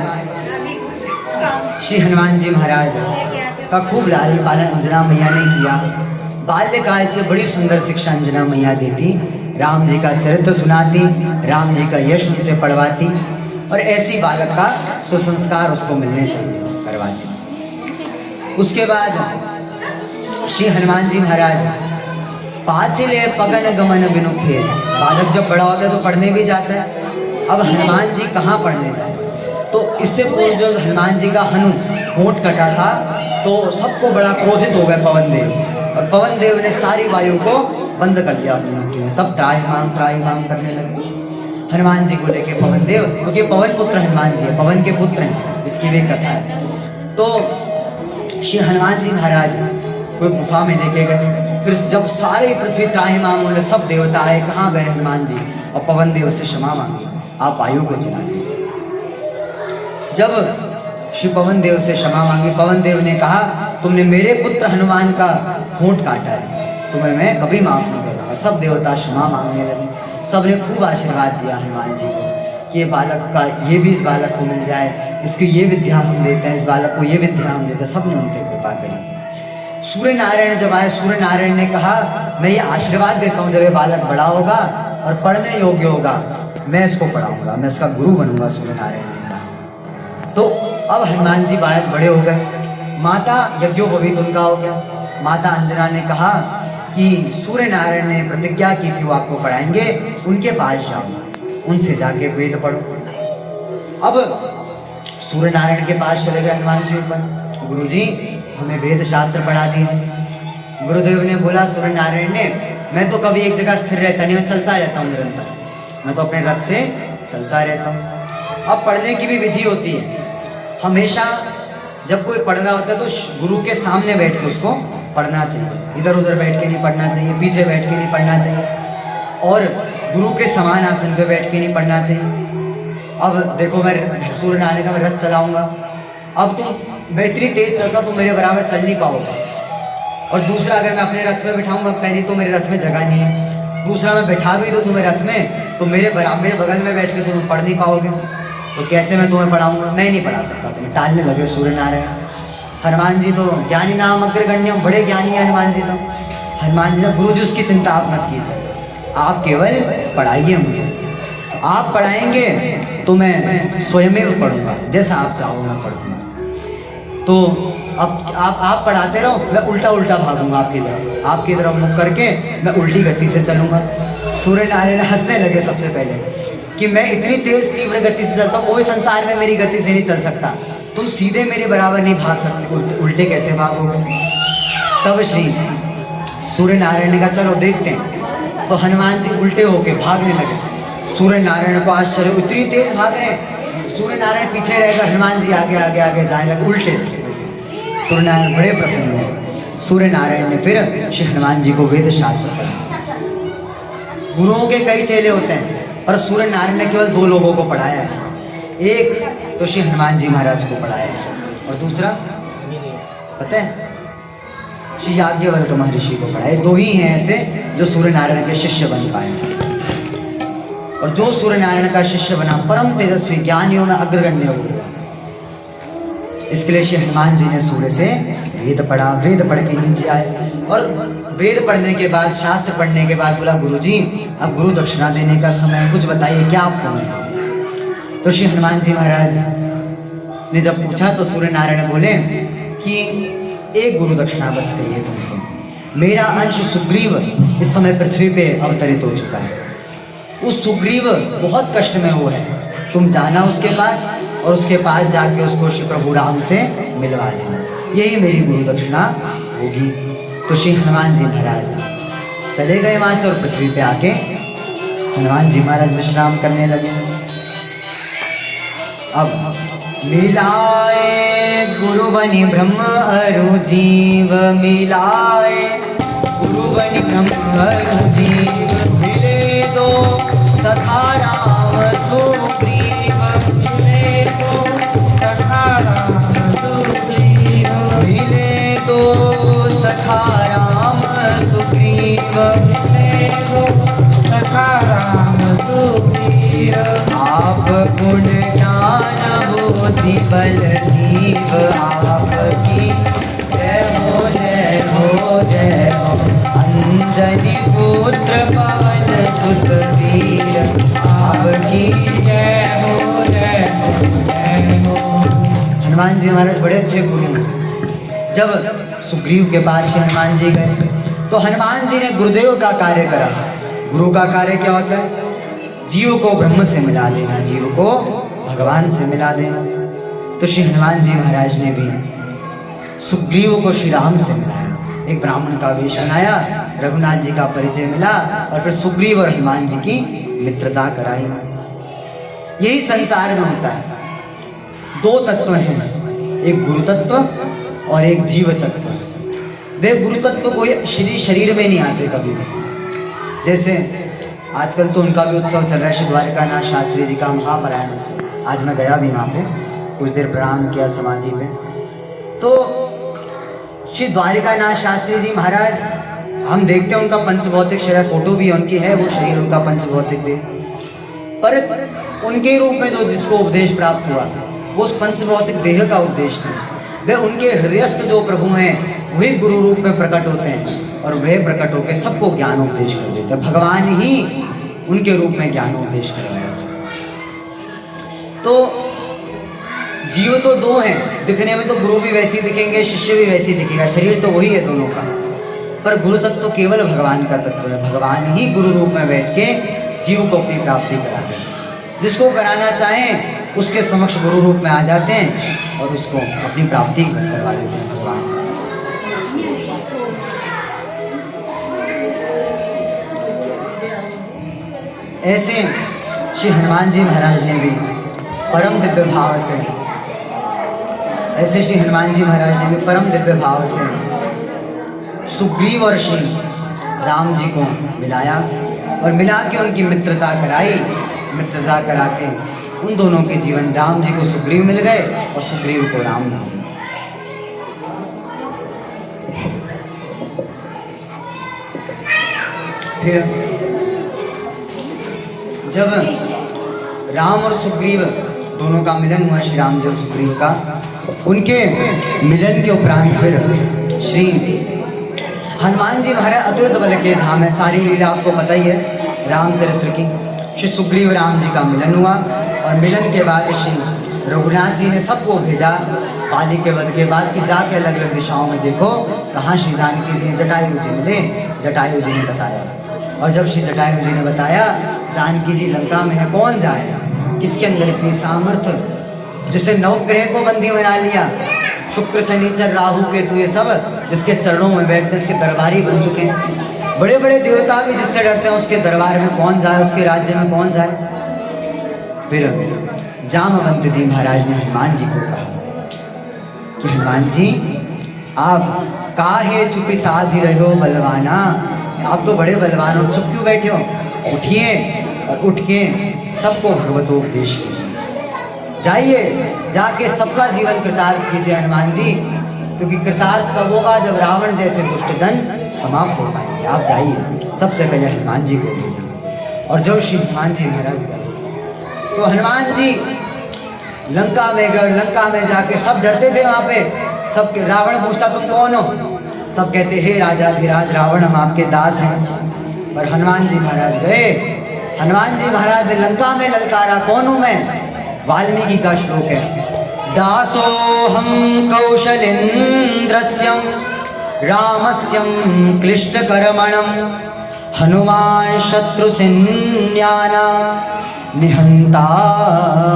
श्री हनुमान जी महाराज का खूब लालन पालन अंजना मैया ने किया। बाल्यकाल से बड़ी सुंदर शिक्षा अंजना मैया देती, राम जी का चरित्र सुनाती, राम जी का यश उनसे पढ़वाती और ऐसी बालक का सुसंस्कार उसको मिलने चाहिए करवाती। उसके बाद श्री हनुमान जी महाराज पाचिले पगन गमन बिनु खेल, बालक जब बड़ा होता है तो पढ़ने भी जाता है। अब हनुमान जी कहाँ पढ़ने जाए? तो इससे पूर्व जो हनुमान जी का हनु होंठ कटा था तो सबको बड़ा क्रोधित हो गए पवन देव, और पवन देव ने सारी वायु को बंद कर दिया अपनी मुट्ठी में। सब त्राहिमाम करने लगे हनुमान जी को लेके पवन देव, क्योंकि पवन पुत्र हनुमान जी है, पवन के पुत्र हैं, इसकी भी कथा है। तो श्री हनुमान जी महाराज कोई गुफा में लेके गए। फिर जब सारे पृथ्वी त्राहिमाम होने, सब देवता आए, कहाँ गए हनुमान जी? और पवन देव से क्षमा मांगी, आप वायु को चला दीजिए। जब श्री पवन देव से क्षमा मांगी, पवन देव ने कहा तुमने मेरे पुत्र हनुमान का होंठ काटा है, तुम्हें मैं कभी माफ नहीं करूँगा। सब देवता क्षमा मांगने लगे, सबने खूब आशीर्वाद दिया हनुमान जी को कि ये बालक का, ये भी इस बालक को मिल जाए, इसको ये विद्या हम देते हैं, इस बालक को ये विद्या हम देते हैं। सबने उन पर कृपा करी। सूर्य नारायण जब आए, सूर्य नारायण ने कहा मैं ये आशीर्वाद देता हूँ, जब ये बालक बड़ा होगा और पढ़ने योग्य होगा मैं इसको पढ़ाऊंगा, मैं इसका गुरु बनूंगा। सूर्य नारायण ने कहा। तो अब हनुमान जी बालक बड़े हो गए, माता यज्ञोपवीत उनका हो गया। माता अंजना ने कहा कि सूर्य नारायण ने प्रतिज्ञा की थी वो आपको पढ़ाएंगे, उनके पास जाओ, उनसे जाके वेद पढ़ो। अब सूर्य नारायण के पास चले गए हनुमान जी ऊपर, गुरुजी हमें वेद शास्त्र पढ़ा दीजिए। गुरुदेव ने बोला सूर्य नारायण ने, मैं तो कभी एक जगह स्थिर रहता नहीं, मैं चलता रहता हूँ निरंतर, मैं तो अपने रथ से चलता रहता हूँ। अब पढ़ने की भी विधि होती है, हमेशा जब कोई पढ़ रहा होता है तो गुरु के सामने बैठ के उसको पढ़ना चाहिए, इधर उधर बैठ के नहीं पढ़ना चाहिए, पीछे बैठ के नहीं पढ़ना चाहिए, और गुरु के समान आसन पे बैठ के नहीं पढ़ना चाहिए। अब देखो मैं सूर्य नारायण का मैं रथ चलाऊंगा, अब तुम मैं इतनी तेज चलता तुम मेरे बराबर चल नहीं पाओगे, और दूसरा अगर मैं अपने रथ में बिठाऊंगा, पहली तो मेरे रथ में जगह नहीं है, दूसरा मैं बैठा भी दूँ तुम्हें रथ में तो मेरे बगल में बैठ के तुम पढ़ नहीं पाओगे, तो कैसे मैं तुम्हें पढ़ाऊंगा? मैं नहीं पढ़ा सकता। तुम्हें टालने लगे सूर्य नारायण। हनुमान जी तो ज्ञानी नाम अग्रगण्यम, बड़े ज्ञानी है हनुमान जी। तो हनुमान जी ने, गुरु जी उसकी चिंता आप मत कीजिए, आप केवल पढ़ाइए मुझे, आप पढ़ाएंगे तो मैं स्वयं पढ़ूंगा, जैसा आप चाहो मैं पढ़ूंगा। तो अब आप पढ़ाते रहो, मैं उल्टा उल्टा भागूंगा आपकी तरफ मुख करके मैं उल्टी गति से चलूंगा। सूर्य नारायण हंसने लगे सबसे पहले कि मैं इतनी तेज तीव्र गति से चलता हूँ, कोई संसार में मेरी गति से नहीं चल सकता, तुम सीधे मेरे बराबर नहीं भाग सकते, उल्टे कैसे भागोगे? तब श्री सूर्य नारायण ने कहा चलो देखते हैं। तो हनुमान जी उल्टे होके भागने लगे। सूर्य नारायण को आश्चर्य, इतनी तेज भाग रहे हैं, सूर्य नारायण पीछे रहेगा, हनुमान जी आगे आगे आगे जाने लगे उल्टे। सूर्य नारायण बड़े प्रसन्न हुए। सूर्य नारायण ने फिर श्री हनुमान जी को वेद शास्त्र पढ़ा। गुरुओं के कई चेले होते हैं पर सूर्य नारायण ने केवल 2 लोगों को पढ़ाया है, एक तो श्री हनुमान जी महाराज को पढ़ाया है और दूसरा पता है श्री याज्ञवल्क्य महर्षि को पढ़ाया। 2 ही हैं ऐसे जो सूर्य नारायण के शिष्य बन पाए, और जो सूर्य नारायण का शिष्य बना परम तेजस्वी ज्ञानियों में अग्रगण्य हुआ। इसके लिए श्री हनुमान जी ने सूर्य से वेद पढ़ा। वेद पढ़ के नीचे आए और वेद पढ़ने के बाद, शास्त्र पढ़ने के बाद बोला गुरुजी अब गुरु दक्षिणा देने का समय, कुछ बताइए क्या आपको मिला? तो श्री हनुमान जी महाराज ने जब पूछा तो सूर्य नारायण बोले कि एक गुरु दक्षिणा बस करिए तुमसे, मेरा अंश सुग्रीव इस समय पृथ्वी पे अवतरित हो चुका है, उस सुग्रीव बहुत कष्ट में वो है, तुम जाना उसके पास और उसके पास जाके उसको श्री प्रभु राम से मिलवा देना, यही मेरी गुरु दक्षिणा होगी। तो श्री हनुमान जी महाराज चले गए वहां से और पृथ्वी पे आके हनुमान जी महाराज विश्राम करने लगे। अब मिलाए गुरु बनी ब्रह्म अरु जीव, मिलाए गुरु बनी ब्रह्म अरु जीव, मिले 2 सखा राम सुग्रीव, मिले 2 सखा राम सुग्रीव, मिले 2 सखा राम सुग्रीव, सुत वीर आपकी जय हो जय हो जय हो। हनुमान जी महाराज बड़े अच्छे गुरु हैं। जब सुग्रीव के पास श्री हनुमान जी गए तो हनुमान जी ने गुरुदेव का कार्य करा। गुरु का कार्य क्या होता है? जीव को ब्रह्म से मिला देना, जीव को भगवान से मिला देना। तो श्री हनुमान जी महाराज ने भी सुग्रीव को श्री राम से मिलाया। एक ब्राह्मण का वेश बनाया, रघुनाथ जी का परिचय मिला और फिर सुग्रीव और हनुमान जी की मित्रता कराई। यही संसार में होता है। दो तत्व हैं, एक गुरु तत्व और एक जीव तत्व। वे गुरु तत्व कोई शरीर में नहीं आते कभी भी। जैसे आजकल तो उनका भी उत्सव चल रहा है, श्री द्वारिकानाथ शास्त्री जी का महापरायण उत्सव। आज मैं गया भी वहाँ पे, कुछ देर प्रणाम किया समाधि पे। तो श्री द्वारिकानाथ शास्त्री जी महाराज, हम देखते हैं उनका पंचभौतिक शरीर, फोटो भी उनकी है, वो शरीर उनका पंचभौतिक भी, पर उनके रूप में जो जिसको उपदेश प्राप्त हुआ वो उस पंचभौतिक देह का उपदेश था। वे उनके हृदयस्थ जो प्रभु हैं वही गुरु रूप में प्रकट होते हैं और वे प्रकट होकर सबको ज्ञान उपदेश कर देते हैं। भगवान ही उनके रूप में ज्ञान उपदेश करवाया सब। तो जीव तो दो हैं, दिखने में तो गुरु भी वैसे ही दिखेंगे, शिष्य भी वैसे ही दिखेगा, शरीर तो वही है दोनों का, पर गुरु तत्व तो केवल भगवान का तत्व है। भगवान ही गुरु रूप में बैठ के जीव को अपनी प्राप्ति करा देते हैं। जिसको कराना चाहें उसके समक्ष गुरु रूप में आ जाते हैं और उसको अपनी प्राप्ति करवा देते हैं भगवान। ऐसे श्री हनुमान जी महाराज ने भी परम दिव्य भाव से, ऐसे श्री हनुमान जी महाराज ने भी परम दिव्य भाव से सुग्रीव और श्री राम जी को मिलाया और मिला के उनकी मित्रता कराई। मित्रता करा के उन दोनों के जीवन, राम जी को सुग्रीव मिल गए और सुग्रीव को राम नाम। फिर जब राम और सुग्रीव दोनों का मिलन हुआ, श्री राम जी और सुग्रीव का, उनके मिलन के उपरांत फिर श्री हनुमान जी महाराज अद्वैत बल के धाम है। सारी लीला आपको पता ही है रामचरित्र की। श्री सुग्रीव राम जी का मिलन हुआ और मिलन के बाद श्री रघुनाथ जी ने सबको भेजा पाली के वध के बाद कि जाके अलग अलग दिशाओं में देखो कहाँ श्री जानकी जी जटायु जी मिले। जटायु जी ने बताया और जब श्री जटायु जी ने बताया जानकी जी लंका में है, कौन जाए, किसके अंदर इतनी सामर्थ्य, जिसने नवग्रह को बंदी बना लिया, शुक्र शनिचर राहु केतु ये सब जिसके चरणों में बैठते हैं, इसके दरबारी बन चुके हैं। बड़े बड़े देवता भी जिससे डरते हैं उसके दरबार में कौन जाए, उसके राज्य में कौन जाए। फिर जामवंत जी महाराज ने हनुमान जी को कहा कि हनुमान जी आप काहे चुपी साधी रहे हो बलवाना, आप तो बड़े बलवान हो, चुप क्यों बैठे हो, उठिए और उठ के सबको भगवतोपदेश कीजिए। जाइए जाके सबका जीवन कृतार्थ कीजिए हनुमान जी, क्योंकि कृतार्थ कब होगा जब रावण जैसे दुष्ट जन समाप्त हो पाएंगे। आप जाइए। सबसे पहले हनुमान जी को भेजा और जब श्री हनुमान जी महाराज गए तो हनुमान जी लंका में गए। लंका में जाके सब डरते थे वहाँ पे, सब रावण पूछता तुम कौन हो, सब कहते हे राजा धीराज रावण हम आपके दास हैं। पर हनुमान जी महाराज गए, हनुमान जी महाराज ने लंका में ललकारा कौन हूँ मैं। वाल्मीकि का श्लोक है, दासोऽहं कौशलेन्द्रस्यं रामस्यं क्लिष्टकर्मणं हनुमान् शत्रुसैन्यानां निहंता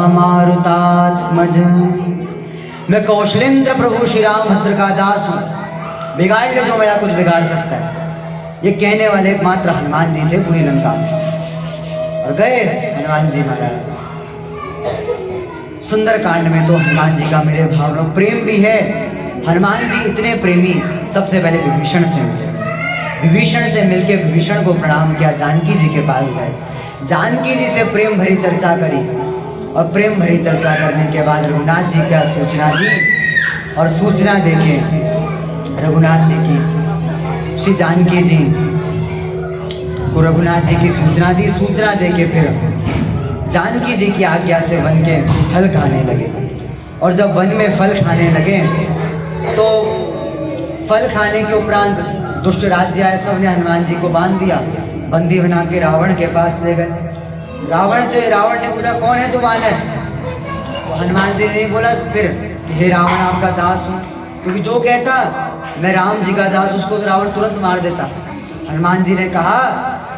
मारुतात्मज। मैं कौशलेंद्र प्रभु श्री रामभद्र का दास हूँ, बिगाड़ ले जो मेरा कुछ बिगाड़ सकता है। ये कहने वाले एकमात्र हनुमान जी थे पूरी लंका में। और गए हनुमान जी महाराज। सुंदर कांड में तो हनुमान जी का मेरे भाव में प्रेम भी है। हनुमान जी इतने प्रेमी, सबसे पहले विभीषण से मिले। विभीषण से मिलके विभीषण को प्रणाम किया, जानकी जी के पास गए, जानकी जी से प्रेम भरी चर्चा करी और प्रेम भरी चर्चा करने के बाद रघुनाथ जी का सूचना दी और सूचना देके रघुनाथ जी की श्री जानकी जी को रघुनाथ जी की सूचना दी। सूचना देके फिर जानकी जी की आज्ञा से वन के फल खाने लगे। और जब वन में फल खाने लगे तो फल खाने के उपरांत दुष्ट राज्य आए, सबने हनुमान जी को बांध दिया बंदी बना के रावण के पास ले गए। रावण ने पूछा कौन है तू वानर? तो हनुमान जी ने नहीं बोला फिर कि हे रावण आपका दास हूँ, क्योंकि जो कहता मैं राम जी का दास उसको तो रावण तुरंत मार देता। हनुमान जी ने कहा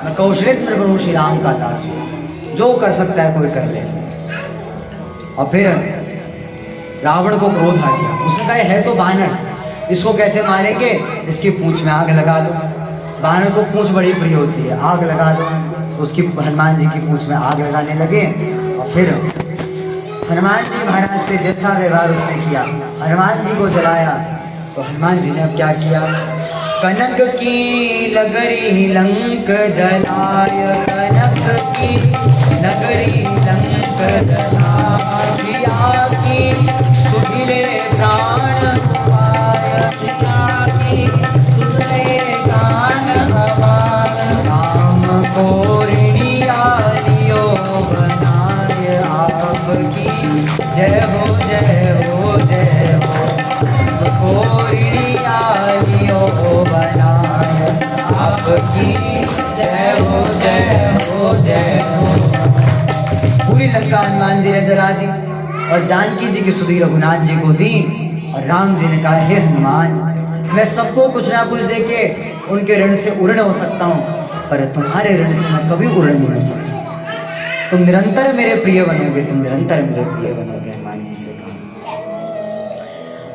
मैं कौशलेंद्र प्रभु श्री राम का दास हूँ, जो कर सकता है कोई कर ले। और फिर रावण को क्रोध आ गया, उसने कहा है तो बानर, इसको कैसे मारेंगे, इसकी पूंछ में आग लगा दो। बानर को पूंछ बड़ी प्रिय होती है, आग लगा दो। तो उसकी हनुमान जी की पूंछ में आग लगाने लगे। और फिर हनुमान जी महाराज से जैसा व्यवहार उसने किया, हनुमान जी को जलाया। तो हनुमान जी ने अब क्या किया, कनक की नगरी लंक जलाय, कनक की नगरी लंक जलाय, सिया की सुधिले प्राण गवाय, सिया की सुधिले प्राण गवाय, राम को ऋणिया लियो बनाय, आपकी जय हो जय हो जय हो, को ऋणिया लियो बनाय, आपकी जय हो जय हो जय हो। पूरी लंका हनुमान जी ने जला दी और जानकी जी की सुधि रघुनाथ जी को दी। और राम जी ने कहा हे हनुमान, मैं सबको कुछ ना कुछ देके उनके ऋण से उऋण हो सकता हूँ, पर तुम्हारे ऋण से मैं कभी उऋण नहीं हो सकता। तुम निरंतर मेरे प्रिय बनोगे, तुम निरंतर मेरे प्रिय बनोगे, हनुमान जी से कहा।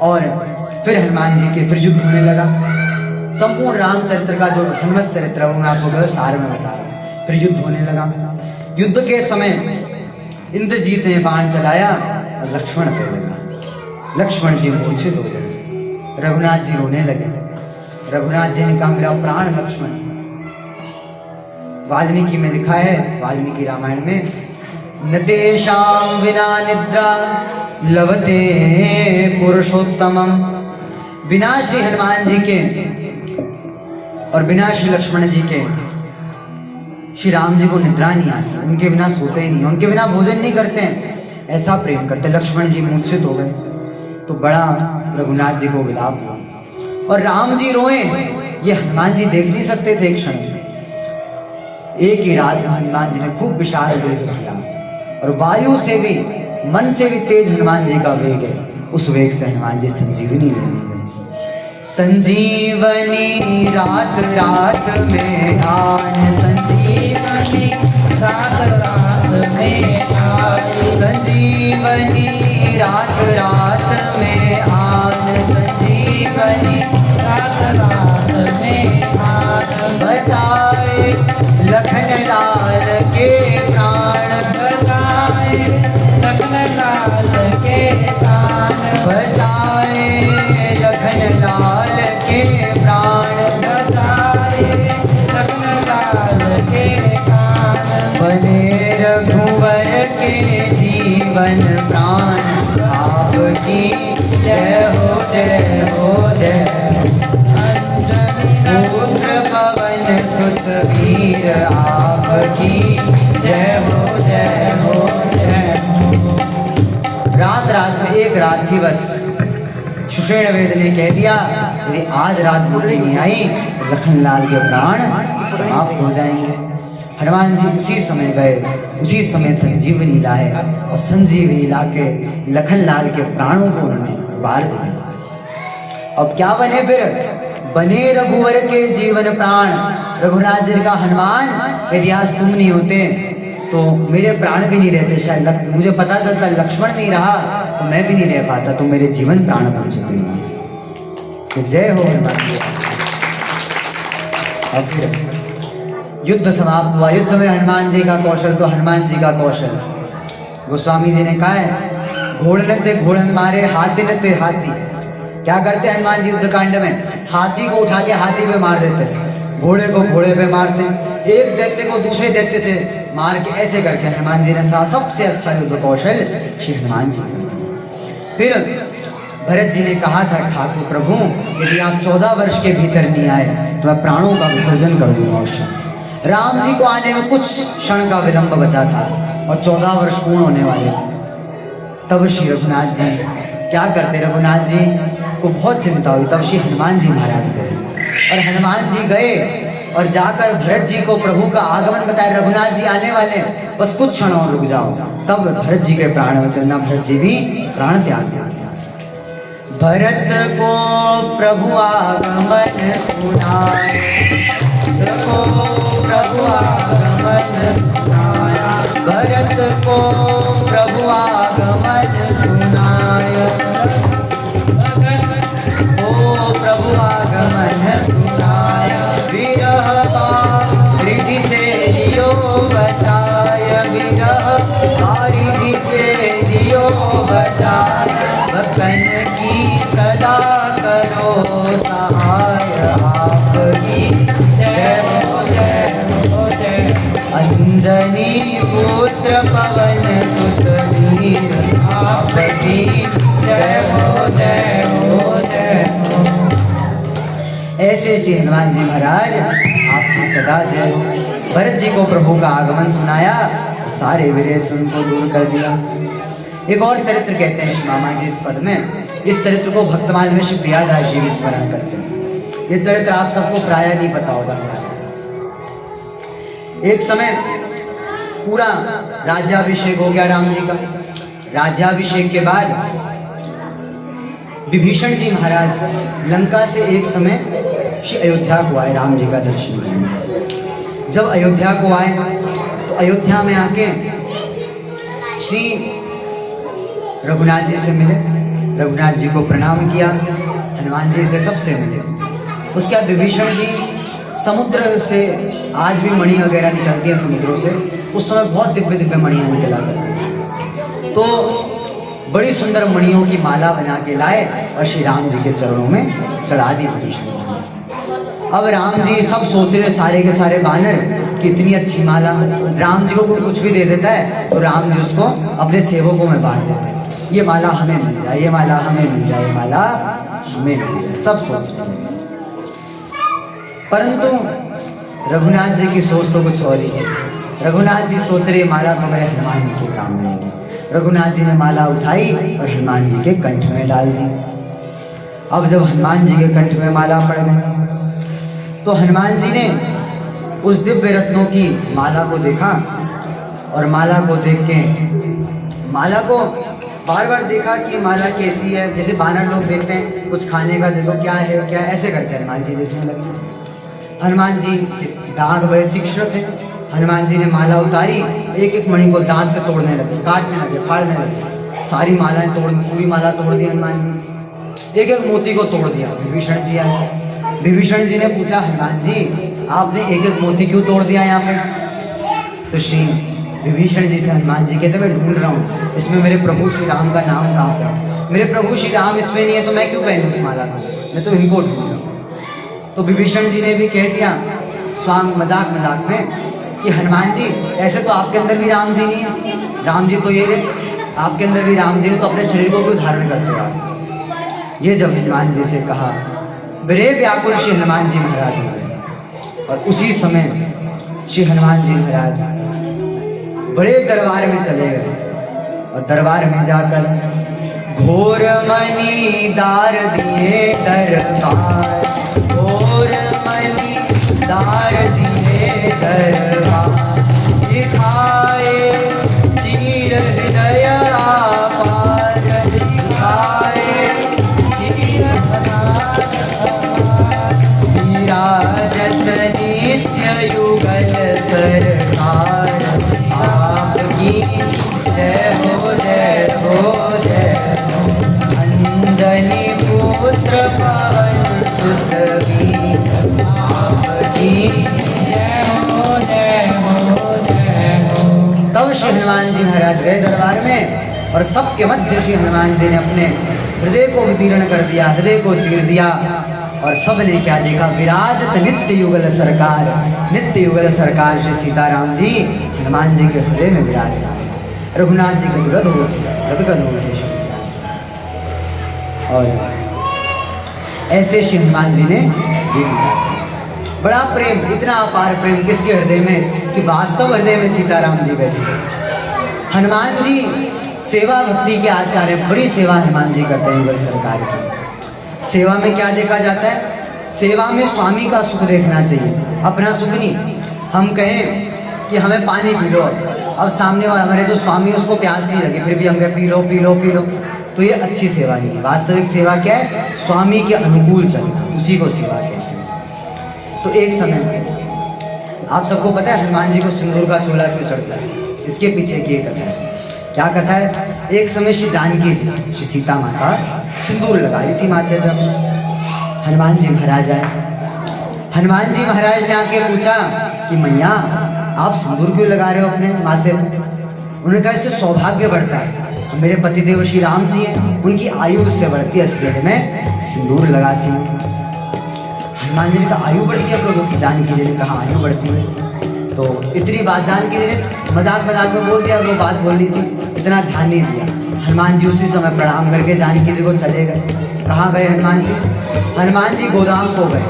और फिर हनुमान जी के फिर युद्ध होने लगा। संपूर्ण रामचरित्र का जो हनुमत चरित्र है वो मैं आपको गलत सार में बता रहा हूँ। फिर युद्ध होने लगा। युद्ध के समय इंद्रजीत ने बाण चलाया और लक्ष्मण पे लगा। लक्ष्मण जी मूर्छित हो गए, रघुनाथ जी रोने लगे। रघुनाथ जी ने कहा मेरा प्राण लक्ष्मण। वाल्मीकि में लिखा है, वाल्मीकि रामायण में, न तेषां विना निद्रा लभते पुरुषोत्तमम। बिना श्री हनुमान जी के और बिना श्री लक्ष्मण जी के श्री राम जी को निद्रा नहीं आती, उनके बिना सोते ही नहीं, उनके बिना भोजन नहीं करते हैं, ऐसा प्रेम करते। लक्ष्मण जी मूर्छित हो गए तो बड़ा रघुनाथ जी को विलाप हुआ। और राम जी रोए, ये हनुमान जी देख नहीं सकते थे एक क्षण। एक ही रात में हनुमान जी ने खूब विशाल वेग किया और वायु से भी, मन से भी तेज हनुमान जी का वेग है। उस वेग से हनुमान जी संजीवनी लेने गए। संजीवनी रात रात में आन, संजीवनी रात रात में आए, संजीवनी रात रात में आन, संजीवनी रात रात में आए, बचाए लखन लाल के प्राण, बचाए लखन लाल के प्राण, बचाए लखन लाल के प्राण, बचाए लखन लाल के प्राण, बने रघुवर के जीवन प्राण, आपकी जय हो जय हो जय हो। पुत्र पवन सुत वीर, आपकी जय हो जय हो जय हो। रात रात में एक रात थी बस। सुषेण वेद ने कह दिया यदि आज रात पूरी नहीं आई तो लखनलाल के प्राण समाप्त हो जाएंगे। हनुमान जी उसी समय गए, उसी समय संजीवनी लाए और संजीवनी लाके लखनलाल के प्राणों को उन्होंने बार दिया। अब क्या बने फिर, बने रघुवर के जीवन प्राण। रघुनाथ जी का हनुमान यदि आज तुम नहीं होते तो मेरे प्राण भी नहीं रहते, शायद मुझे पता चलता लक्ष्मण नहीं रहा तो मैं भी नहीं रह पाता, तो मेरे जीवन प्राण बन चुके। तो जय हो हनुमान जी। अब फिर युद्ध समाप्त हुआ। युद्ध में हनुमान जी का कौशल तो हनुमान जी का कौशल। गोस्वामी जी ने कहा है, घोड़न ते घोड़न मारे, हाथी न ते हाथी। क्या करते हनुमान जी युद्ध कांड में, हाथी को उठा के हाथी पे मार देते, घोड़े को घोड़े पे मारते, एक दैत्य को दूसरे दैत्य से मार के, ऐसे करके हनुमान जी ने सबसे अच्छा युद्ध कौशल श्री हनुमान जी का। फिर भरत जी ने कहा था, ठाकुर प्रभु यदि आप 14 वर्ष के भीतर नहीं आए तो मैं प्राणों का विसर्जन कर दूंगा उस क्षण। राम जी को आने में कुछ क्षण का विलंब बचा था और 14 वर्ष पूर्ण होने वाले थे। तब श्री रघुनाथ जी क्या करते, रघुनाथ जी को बहुत चिंता हुई। तब श्री हनुमान जी महाराज गए और हनुमान जी गए और जाकर भरत जी को प्रभु का आगमन बताया, रघुनाथ जी आने वाले, बस कुछ क्षण और रुक जाओ। तब भरत जी के प्राण वचन, भरत जी भी प्राण त्याग दिया। भरत को प्रभु आगमन सुनाया, को प्रभु आगमन सुनाया, भरत को प्रभु आगमन सुनाया, ओ प्रभु आगमन सुनाया, विरह रिधि से लियो बचाया, विरह रिधि से लियो बचाया, भक्तन की सदा करो सहाय, आपकी जय हो जय हो जय। अंजनी पुत्र पवन सुत वीर, आपकी जय हो जय हो जय हो। ऐसे श्री हनुमान जी महाराज आपकी सदा जय हो। भरत जी को प्रभु का आगमन सुनाया, सारे विरेश उनको दूर कर दिया। एक और चरित्र कहते हैं श्री मामा जी इस पद में, इस चरित्र को भक्तमाल में श्री प्रियादास जी भी स्मरण करते हैं। ये चरित्र आप सबको प्राय नहीं पता होगा। एक समय पूरा राज्याभिषेक हो गया राम जी का। राज्याभिषेक के बाद विभीषण जी महाराज लंका से एक समय श्री अयोध्या को आए राम जी का दर्शन करने। जब अयोध्या को आए तो अयोध्या में आके श्री रघुनाथ जी से मिले, रघुनाथ जी को प्रणाम किया, हनुमान जी से सबसे मिले। उसके बाद विभीषण जी समुद्र से, आज भी मणि वगैरह निकलती है समुद्रों से, उस समय बहुत दिव्य दिव्य मणियाँ निकला करती थी, तो बड़ी सुंदर मणियों की माला बना के लाए और श्री राम जी के चरणों में चढ़ा दी विभीषण जी। अब राम जी सब सोच रहे, सारे के सारे बानर, कितनी अच्छी माला। राम जी को कोई कुछ भी दे देता है तो राम जी उसको अपने सेवकों में बांट देते हैं, ये माला हमें मिल जाए, ये माला हमें मिल जाए, ये माला हमें मिल जाए, सब सोच रहे हैं। परंतु रघुनाथ जी की सोच तो कुछ और ही है। रघुनाथ जी सोच रहे माला तो मेरे हनुमान जी के काम में आएगी। रघुनाथ जी ने माला उठाई और हनुमान जी के कंठ में डाल दी। अब जब हनुमान जी के कंठ में माला पड़ गई तो हनुमान जी ने उस दिव्य रत्नों की माला को देखा और माला को देख के माला को बार बार देखा कि माला कैसी है। जैसे बानर लोग देखते हैं कुछ खाने का, देखो क्या है क्या, ऐसे करते हैं। हनुमान जी देखने लगे। हनुमान जी दांत बड़े तीक्ष्ण थे। हनुमान जी ने माला उतारी, एक एक मणि को दांत से तोड़ने लगे, काटने लगे, फाड़ने लगे। सारी मालाएं तोड़, पूरी माला तोड़ दी हनुमान जी। एक एक मोती को तोड़ दिया। विभीषण जी आए। विभीषण जी ने पूछा, हनुमान जी आपने एक एक मोती क्यों तोड़ दिया यहाँ पे? तो श्री विभीषण जी से हनुमान जी कहते, मैं ढूंढ रहा हूँ इसमें मेरे प्रभु श्री राम का नाम कहाँ पे? मेरे प्रभु श्री राम इसमें नहीं है तो मैं क्यों पहनूं इस माला को? मैं तो इनको ढूंढ रहा हूँ। तो विभीषण जी ने भी कह दिया स्वांग मजाक मजाक में कि हनुमान जी ऐसे तो आपके अंदर भी राम जी नहीं है, राम जी तो ये रे, आपके अंदर भी राम जी ने, तो अपने शरीर को क्यों धारण करते हो आप? ये जब हनुमान जी से कहा, बड़े व्याकुल श्री हनुमान जी महाराज हुए। और उसी समय श्री हनुमान जी महाराज बड़े दरबार में चले गए और दरबार में जाकर घोर मणि दार दिए दरबार, घोर मणि दार दिए दरबार, दिखाए चीर हृदय आपार, दिखाए चीर विराजत नित्य युगल सरकार, आपकी जय हो जय हो जय हो। अंजनी पुत्र पवन सुत वीर, आपकी जय हो जय हो जय हो। तब श्री हनुमान जी महाराज गए दरबार में और सबके मध्य श्री हनुमान जी ने अपने हृदय को विदीर्ण कर दिया, हृदय को चीर दिया। और सबने क्या देखा? विराजत नित्य युगल सरकार, नित्य युगल सरकार श्री सीताराम जी हनुमान जी के हृदय में विराजमान। रघुनाथ जी गदगद हो उठे, गदगद हो उठे श्री हनुमान जी। और ऐसे श्री हनुमान जी ने जीवन, बड़ा प्रेम, इतना अपार प्रेम किसके हृदय में कि वास्तव हृदय में सीताराम जी बैठे। हनुमान जी सेवा भक्ति के आचार्य, बड़ी सेवा हनुमान जी करते हैं युगल सरकार की। सेवा में क्या देखा जाता है? सेवा में स्वामी का सुख देखना चाहिए, अपना सुख नहीं। हम कहें कि हमें पानी पी लो, अब सामने वाले हमारे जो स्वामी है उसको प्यास नहीं लगी, फिर भी हम कहें P low P low P low, तो ये अच्छी सेवा नहीं है। वास्तविक सेवा क्या है? स्वामी के अनुकूल चलना, उसी को सेवा कहते हैं। तो एक समय आप सबको पता है हनुमान जी को सिंदूर का चोला क्यों चढ़ता है? इसके पीछे की एक कथा है। क्या कथा है? एक समय श्री जानकी जी, श्री सीता माता सिंदूर लगा रही थी माथे पर। हनुमान जी महाराज आए। हनुमान जी महाराज ने आके पूछा कि मैया आप सिंदूर क्यों लगा रहे हो अपने माथे पर? उन्होंने कहा इससे सौभाग्य बढ़ता है। मेरे पतिदेव श्री राम जी हैं, उनकी आयु उससे बढ़ती है, इसलिए मैं सिंदूर लगाती हूँ। हनुमान जी ने कहा आयु बढ़ती है प्रभु? जानकी जी ने कहा आयु बढ़ती है। तो इतनी बात जानकी जी ने मजाक मजाक में बोल दिया, वो बात बोलनी थी, इतना ध्यान नहीं दिया। हनुमान जी उसी समय प्रणाम करके जानकी जी को चले गए। कहाँ गए हनुमान जी? हनुमान जी गोदाम को गए।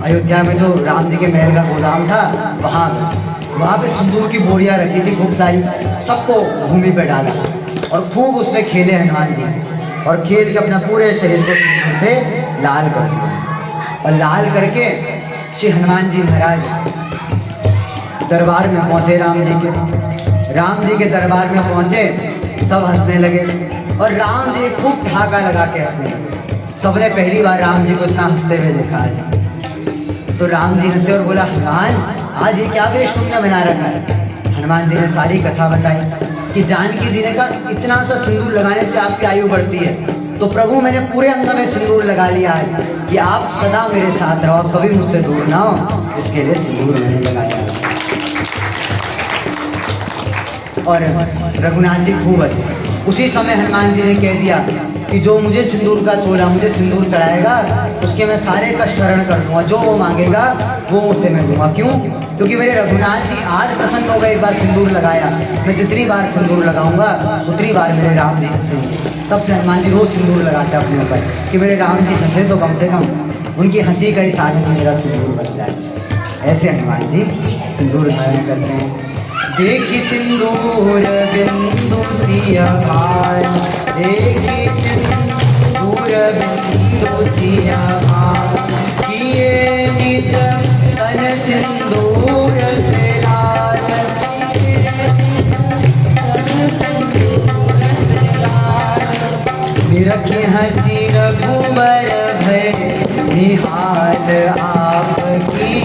अयोध्या में जो राम जी के महल का गोदाम था वहाँ गए। वहाँ पे सिंदूर की बोरियाँ रखी थी खूब सारी, सबको भूमि पे डाला और खूब उसमें खेले हनुमान जी, और खेल के अपना पूरे शरीर को सिंदूर से लाल कर दिया। और लाल करके श्री हनुमान जी महाराज दरबार में पहुँचे राम जी के। राम जी के दरबार में पहुँचे, सब हंसने लगे और राम जी खूब ठहाका लगा के हंसने लगे। सबने पहली बार राम जी को इतना हंसते हुए देखा आज। तो राम जी हंसे और बोला हनुमान आज ये क्या वेश तुमने बना रखा है? हनुमान जी ने सारी कथा बताई कि जानकी जी ने कहा इतना सा सिंदूर लगाने से आपकी आयु बढ़ती है, तो प्रभु मैंने पूरे अंग में सिंदूर लगा लिया है कि आप सदा मेरे साथ रहो, कभी मुझसे दूर ना हो, इसके लिए सिंदूर मैंने लगाया। और रघुनाथ जी खूब हंसे। उसी समय हनुमान जी ने कह दिया कि जो मुझे सिंदूर का चोला, मुझे सिंदूर चढ़ाएगा उसके मैं सारे कष्ट हरण कर दूंगा, जो वो मांगेगा वो उसे मैं दूंगा। क्यों? क्योंकि मेरे रघुनाथ जी आज प्रसन्न हो गए, एक बार सिंदूर लगाया, मैं जितनी बार सिंदूर लगाऊंगा उतनी बार मेरे राम जी हंसेंगे। तब से हनुमान जी रोज सिंदूर लगाते हैं अपने ऊपर कि मेरे राम जी हंसे तो कम से कम उनकी हंसी का ही साधन मेरा सिंदूर बन जाए। ऐसे हनुमान जी सिंदूर धारण करते हैं। देखी सिंदूर बिंदु सिया भार, देखी सिंदूर बिंदु सिया भार, किए निज तन सिंदूर से लाल, निरखी हंसी रघुबर भय निहाल, आपकी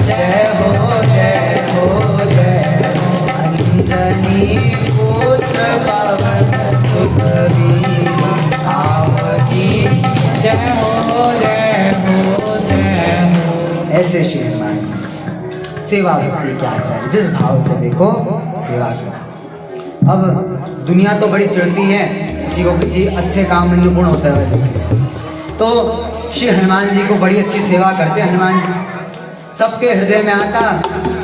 जय हो जय हो जय हो। अंजनी पुत्र पवन सुखबीर, आपकी जय हो जय हो जय हो। ऐसे श्री हनुमान जी सेवा भक्ति के आचार्य, जिस भाव से देखो सेवा करो। अब दुनिया तो बड़ी चिढ़ती है किसी को किसी अच्छे काम में निपुण होते हुए देखे, तो श्री हनुमान जी को बड़ी अच्छी सेवा करते हैं। हनुमान जी सबके हृदय में आता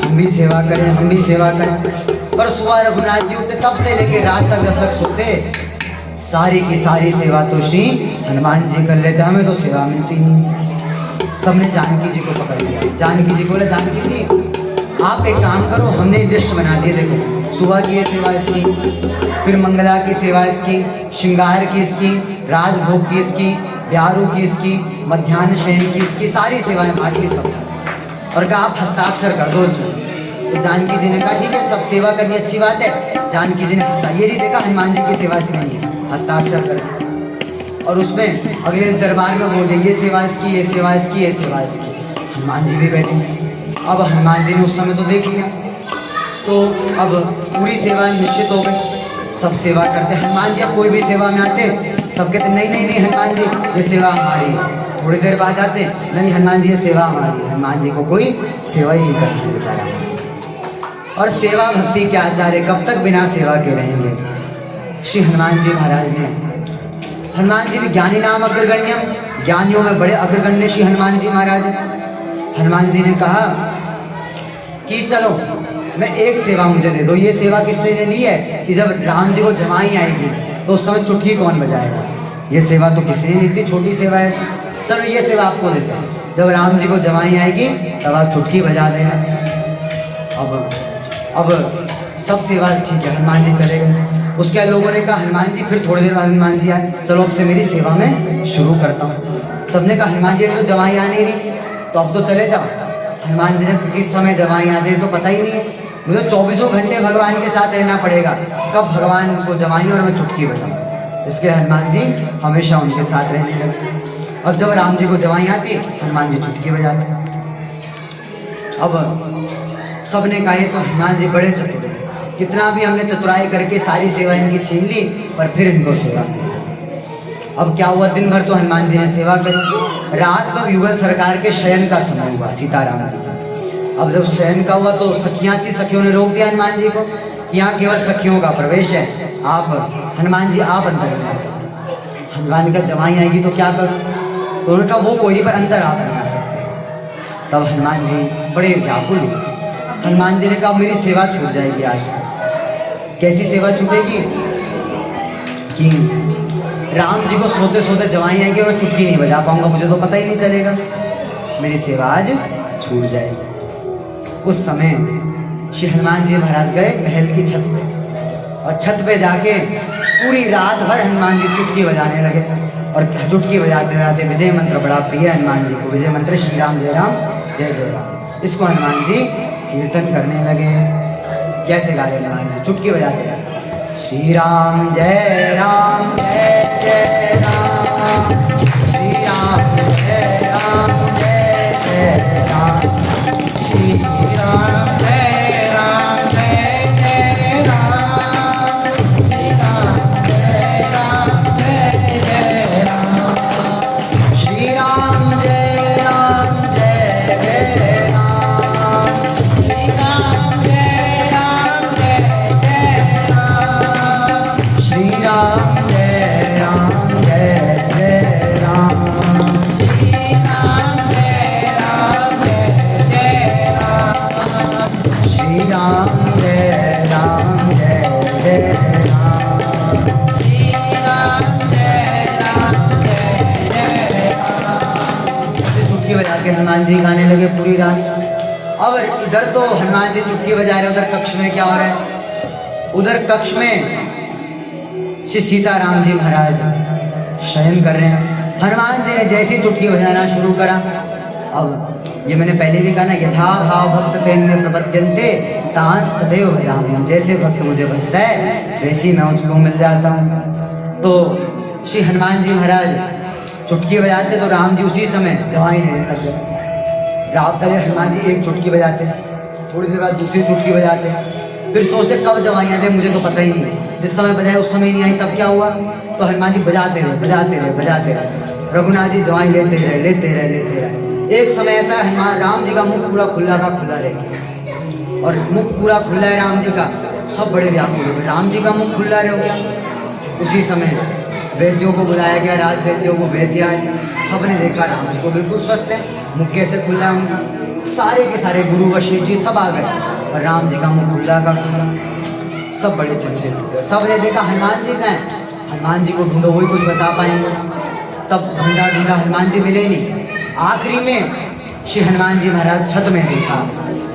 हम भी सेवा करें, हम भी सेवा करें। पर सुबह रघुनाथ जी उठते तब से लेकर रात तक जब तक सोते, सारी की सारी सेवा तो श्री हनुमान जी कर लेते, हमें तो सेवा मिलती नहीं। सबने जानकी जी को पकड़ लिया। जानकी जी बोले जानकी जी आप एक काम करो, हमने लिस्ट बना दी, देखो सुबह की ये सेवा इसकी, फिर मंगला की सेवा इसकी, श्रृंगार की इसकी, राजभोग की इसकी, ब्यारू की इसकी, मध्याह्न शयन की इसकी, सारी सेवाएं बांट ली सब, और कहा आप हस्ताक्षर कर दो इसमें। तो जानकी जी ने कहा ठीक है, सब सेवा करनी अच्छी बात है। जानकी जी ने ये नहीं देखा हनुमान जी की सेवा इसमें नहीं है, हस्ताक्षर कर दिया और उसमें अगले दरबार में बोल दिया ये सेवा इसकी, ये सेवा इसकी, ये सेवा इसकी। हनुमान जी भी बैठे। अब हनुमान जी ने उस समय तो देख लिया, तो अब पूरी सेवा निश्चित हो गई, सब सेवा करते। हनुमान जी अब कोई भी सेवा में आते सब कहते नहीं नहीं नहीं हनुमान जी ये सेवा हमारी है। थोड़ी देर बाद आते नहीं हनुमान जी ये सेवा हमारी है। हनुमान जी को कोई सेवा ही नहीं करने देता राम जी। और सेवा भक्ति के आचार्य कब तक बिना सेवा के रहेंगे? श्री हनुमान जी महाराज ने, हनुमान जी भी ज्ञानी नाम अग्रगण्यम, ज्ञानियों में बड़े अग्रगण्य श्री हनुमान जी महाराज। हनुमान जी ने कहा कि चलो मैं एक सेवा मुझे दे दो। ये सेवा किसने ने ली है कि जब राम जी को जमाई आएगी तो उस समय चुटकी कौन बजाएगा? ये सेवा तो किसी ने नहीं दी, छोटी सेवा है, चलो ये सेवा आपको देते हैं, जब राम जी को जमाई आएगी तब आप चुटकी बजा देना। अब सब सेवा ठीक है, हनुमान जी चले गए। उसके बाद लोगों ने कहा हनुमान जी, फिर थोड़ी देर बाद हनुमान जी आए, चलो अब से मेरी सेवा में शुरू करता हूँ। सबने कहा हनुमान जी ने तो जवाई आ नहीं रही, तो अब तो चले जाओ। हनुमान जी ने किस समय जवाई आ जाए तो पता ही नहीं है, मुझे 24 घंटे भगवान के साथ रहना पड़ेगा, कब भगवान को जवाई और मैं चुटकी बजाऊँ। इसके हनुमान जी हमेशा उनके साथ रहने लगे। अब जब राम जी को जवाई आती हनुमान जी चुटकी बजाते। अब सबने कहा ये तो हनुमान जी बड़े चतुर हैं, कितना भी हमने चतुराई करके सारी सेवा इनकी छीन ली पर फिर इनको सेवा नहीं। अब क्या हुआ, दिन भर तो हनुमान जी ने सेवा करी, रात में युगल सरकार के शयन का समय हुआ सीताराम जी का। अब जब शयन का हुआ तो सखियां थी, सखियों ने रोक दिया हनुमान जी को कि यहाँ केवल सखियों का प्रवेश है, आप हनुमान जी आप अंदर नहीं आ सकते। हनुमान का जवाई आएगी तो क्या करूँ, तो उन्होंने कहा वो कोई नहीं, पर अंदर आप नहीं आ सकते। तब हनुमान जी बड़े व्याकुल हुए। हनुमान जी ने कहा मेरी सेवा छूट जाएगी आज। कैसी सेवा छूटेगी कि राम जी को सोते सोते जवाई आएगी और मैं चुटकी नहीं बजा पाऊंगा, मुझे तो पता ही नहीं चलेगा, मेरी सेवा आज छूट जाएगी। उस समय श्री हनुमान जी महाराज गए महल की छत पे, और छत पे जाके पूरी रात भर हनुमान जी चुटकी बजाने लगे। और चुटकी बजाते बजाते विजय मंत्र बड़ा प्रिय हनुमान जी को, विजय मंत्र श्री राम जय राम, इसको हनुमान जी कीर्तन करने लगे। कैसे गा रहे हनुमान जी, चुटकी बजाते रहे, श्री राम जय राम जय जय राम, श्री राम जय राम जय जय राम, श्री राम जय राम जय जय राम, श्री राम जय राम जय जय राम, श्री राम जय राम जय जय राम, श्री राम जय राम जय जय राम, श्री राम जय राम जय जय राम, श्री राम जय राम जय जय राम, श्री राम जय राम जय जय राम। श्री राम जय राम जय जय राम। ऐसे चुटकी बजा के हनुमान जी गाने लगे पूरी रात। अब इधर तो हनुमान जी चुटकी बजा रहे, उधर कक्ष में क्या हो रहा है, उधर कक्ष में श्री सीताराम जी महाराज शयन कर रहे हैं। हनुमान जी ने जैसी चुटकी बजाना शुरू करा, अब ये मैंने पहले भी कहा ना, यथा भाव भक्त तेन्ने प्रपद्यन्ते तांस तदेव भजामि हम, जैसे भक्त मुझे भजता है वैसी मैं उसको मिल जाता हूँ। तो श्री हनुमान जी महाराज चुटकी बजाते तो राम जी उसी समय जवाई लेने लग गए। रात पहले हनुमान जी एक चुटकी बजाते हैं, थोड़ी देर बाद दूसरी चुटकी बजाते हैं, फिर सोचते कब जवाई आ जाए, मुझे तो पता ही नहीं है, जिस समय बजाए उस समय नहीं आई। तब क्या हुआ, तो हनुमान जी बजाते रहे बजाते रहे बजाते रहे, रघुनाथ जी जवाई लेते रहे लेते रहे लेते रहे। एक समय ऐसा हनुमान राम जी का मुख पूरा खुला का खुला रह गया, और मुख पूरा खुला है राम जी का, सब बड़े व्याकुल हो गए, राम जी का मुख खुला रह गया। उसी समय वैद्यों को बुलाया गया, राज वैद्यों को वैद्य आए, सबने देखा राम जी को बिल्कुल स्वस्थ है, मुख कैसे खुला है उनका। सारे के सारे गुरु वशिष्ठ जी सब आ गए, और राम जी का मुख खुला का खुला, सब बड़े चिंतित हो गए। सबने देखा हनुमान जी का है, हनुमान जी को ढूंढो, वही कुछ बता पाएंगे। तब ढूंढा ढूंढा हनुमान जी मिले नहीं। आखिरी में श्री हनुमान जी महाराज छत में देखा,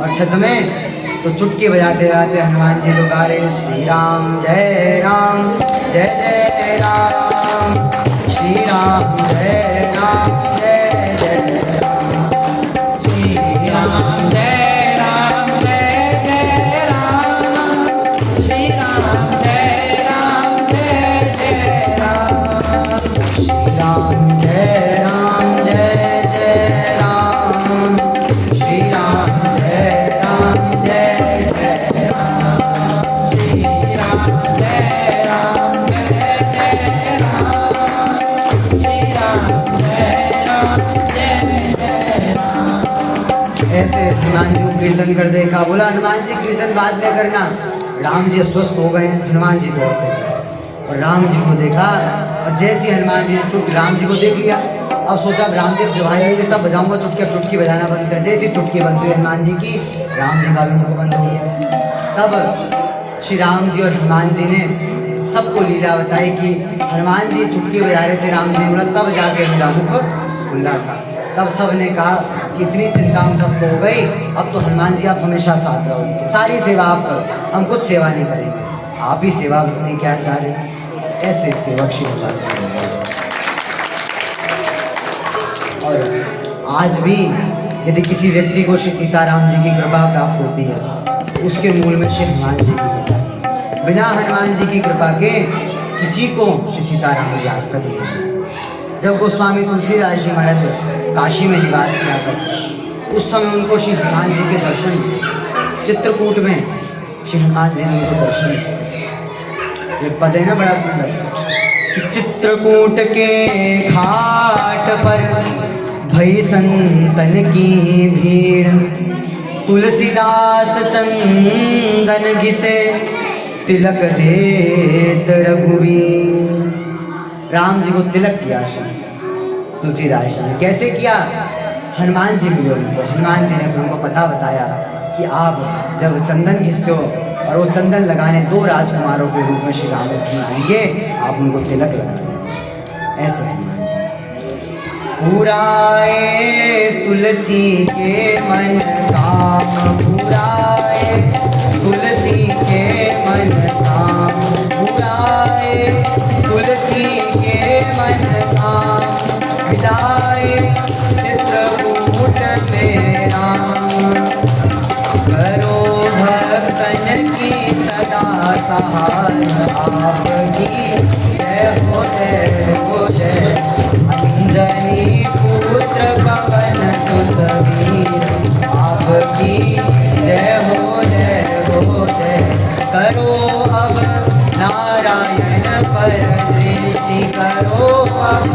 और छत में तो चुटकी बजाते बजाते हनुमान जी तो गा रहे, श्री राम जय जय राम, श्री राम जय जय राम, श्री राम जय राम जय जय राम, श्री राम जय राम जय जय राम, श्री राम जय राम जय जय राम, श्री राम जय राम जय जय राम, श्री राम जय राम जय जय राम, श्री राम जय राम जय जय राम। ऐसे हनुमान जी को कीर्तन कर देखा, बोला हनुमान जी कीर्तन बाद में करना। राम जी अस्वस्थ हो गए, हनुमान जी दौड़ते गए और राम जी को देखा, और जैसे हनुमान जी ने राम जी को देख लिया, अब सोचा अब राम जी अब जवाई आएंगे तब बजाऊंगा चुटकी, अब चुटकी बजाना बंद कर। जैसी चुटकी बंद हुई हनुमान जी की, राम जी का भी मुख बंद हो गया। तब श्री राम जी और हनुमान जी ने सबको लीला बताई कि हनुमान जी चुटकी बजा रहे थे, राम जी ने बोला तब जाके मेरा मुख खुला था। तब सब ने कहा कि इतनी चिंता हम सबको हो गई, अब तो हनुमान जी आप हमेशा साथ रहोगे, सारी सेवा आप करो, हम कुछ सेवा नहीं करेंगे, आप ही सेवा भक्ति क्या चाह रहे। ऐसे सेवक श्री भगवान जी। आज भी यदि किसी व्यक्ति को श्री सीताराम जी की कृपा प्राप्त होती है, उसके मूल में श्री हनुमान जी की कृपा है। बिना हनुमान जी की कृपा के किसी को श्री सीताराम जी आज तक नहीं मिले। जब गोस्वामी तुलसीदास जी महाराज काशी में निवास किया करते, उस समय उनको श्री हनुमान जी के दर्शन, चित्रकूट में श्री हनुमान जी ने उनको दर्शन किए। एक पद है ना बड़ा सुंदर कि चित्रकूट के घाट पर भई संतन की भीड़, तुलसीदास चंदन घिसे तिलक देत रघुवीर। राम जी को तिलक किया तुलसीदास जी ने। कैसे किया? हनुमान जी मिले उनको। हनुमान जी ने फिर उनको पता बताया कि आप जब चंदन घिसते हो और वो चंदन लगाने 2 राजकुमारों के रूप में श्री राम लक्ष्मण आएंगे, आप उनको तिलक लगा दें। ऐसे हनुमान जी पुराए तुलसी के मन काम, पुराए तुलसी के मन काम, पुराए तुलसी के मन काम, मिलाए चित्रकूट में राम, करो भक्तन की सदा सहाय, आपकी जय हो जय हो जय। अंजनी पुत्र पवन सुत वीर, आपकी जय हो जय। करो अब नारायण पर दृष्टि, करो अब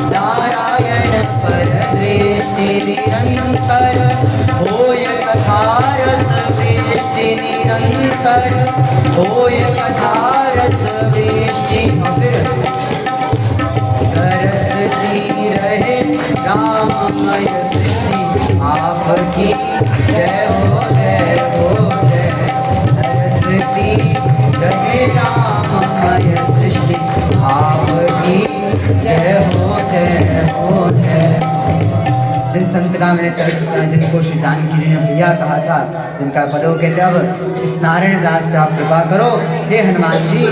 नारायण पर दृष्टि, निरंतर होय कथा रस वृष्टि, निरंतर होय कथा रस वृष्टि। तरसती रहे राममय सृष्टि, आपकी जय हो जय। तरसती रहे राममय सृष्टि, आपकी जय हो जय। जिन संत का मैंने चरित्र, जिनको श्री जानकी जी ने भैया कहा था, जिनका पदों कहते अब इस नारायण दास पे आप कृपा करो। हे हनुमान जी,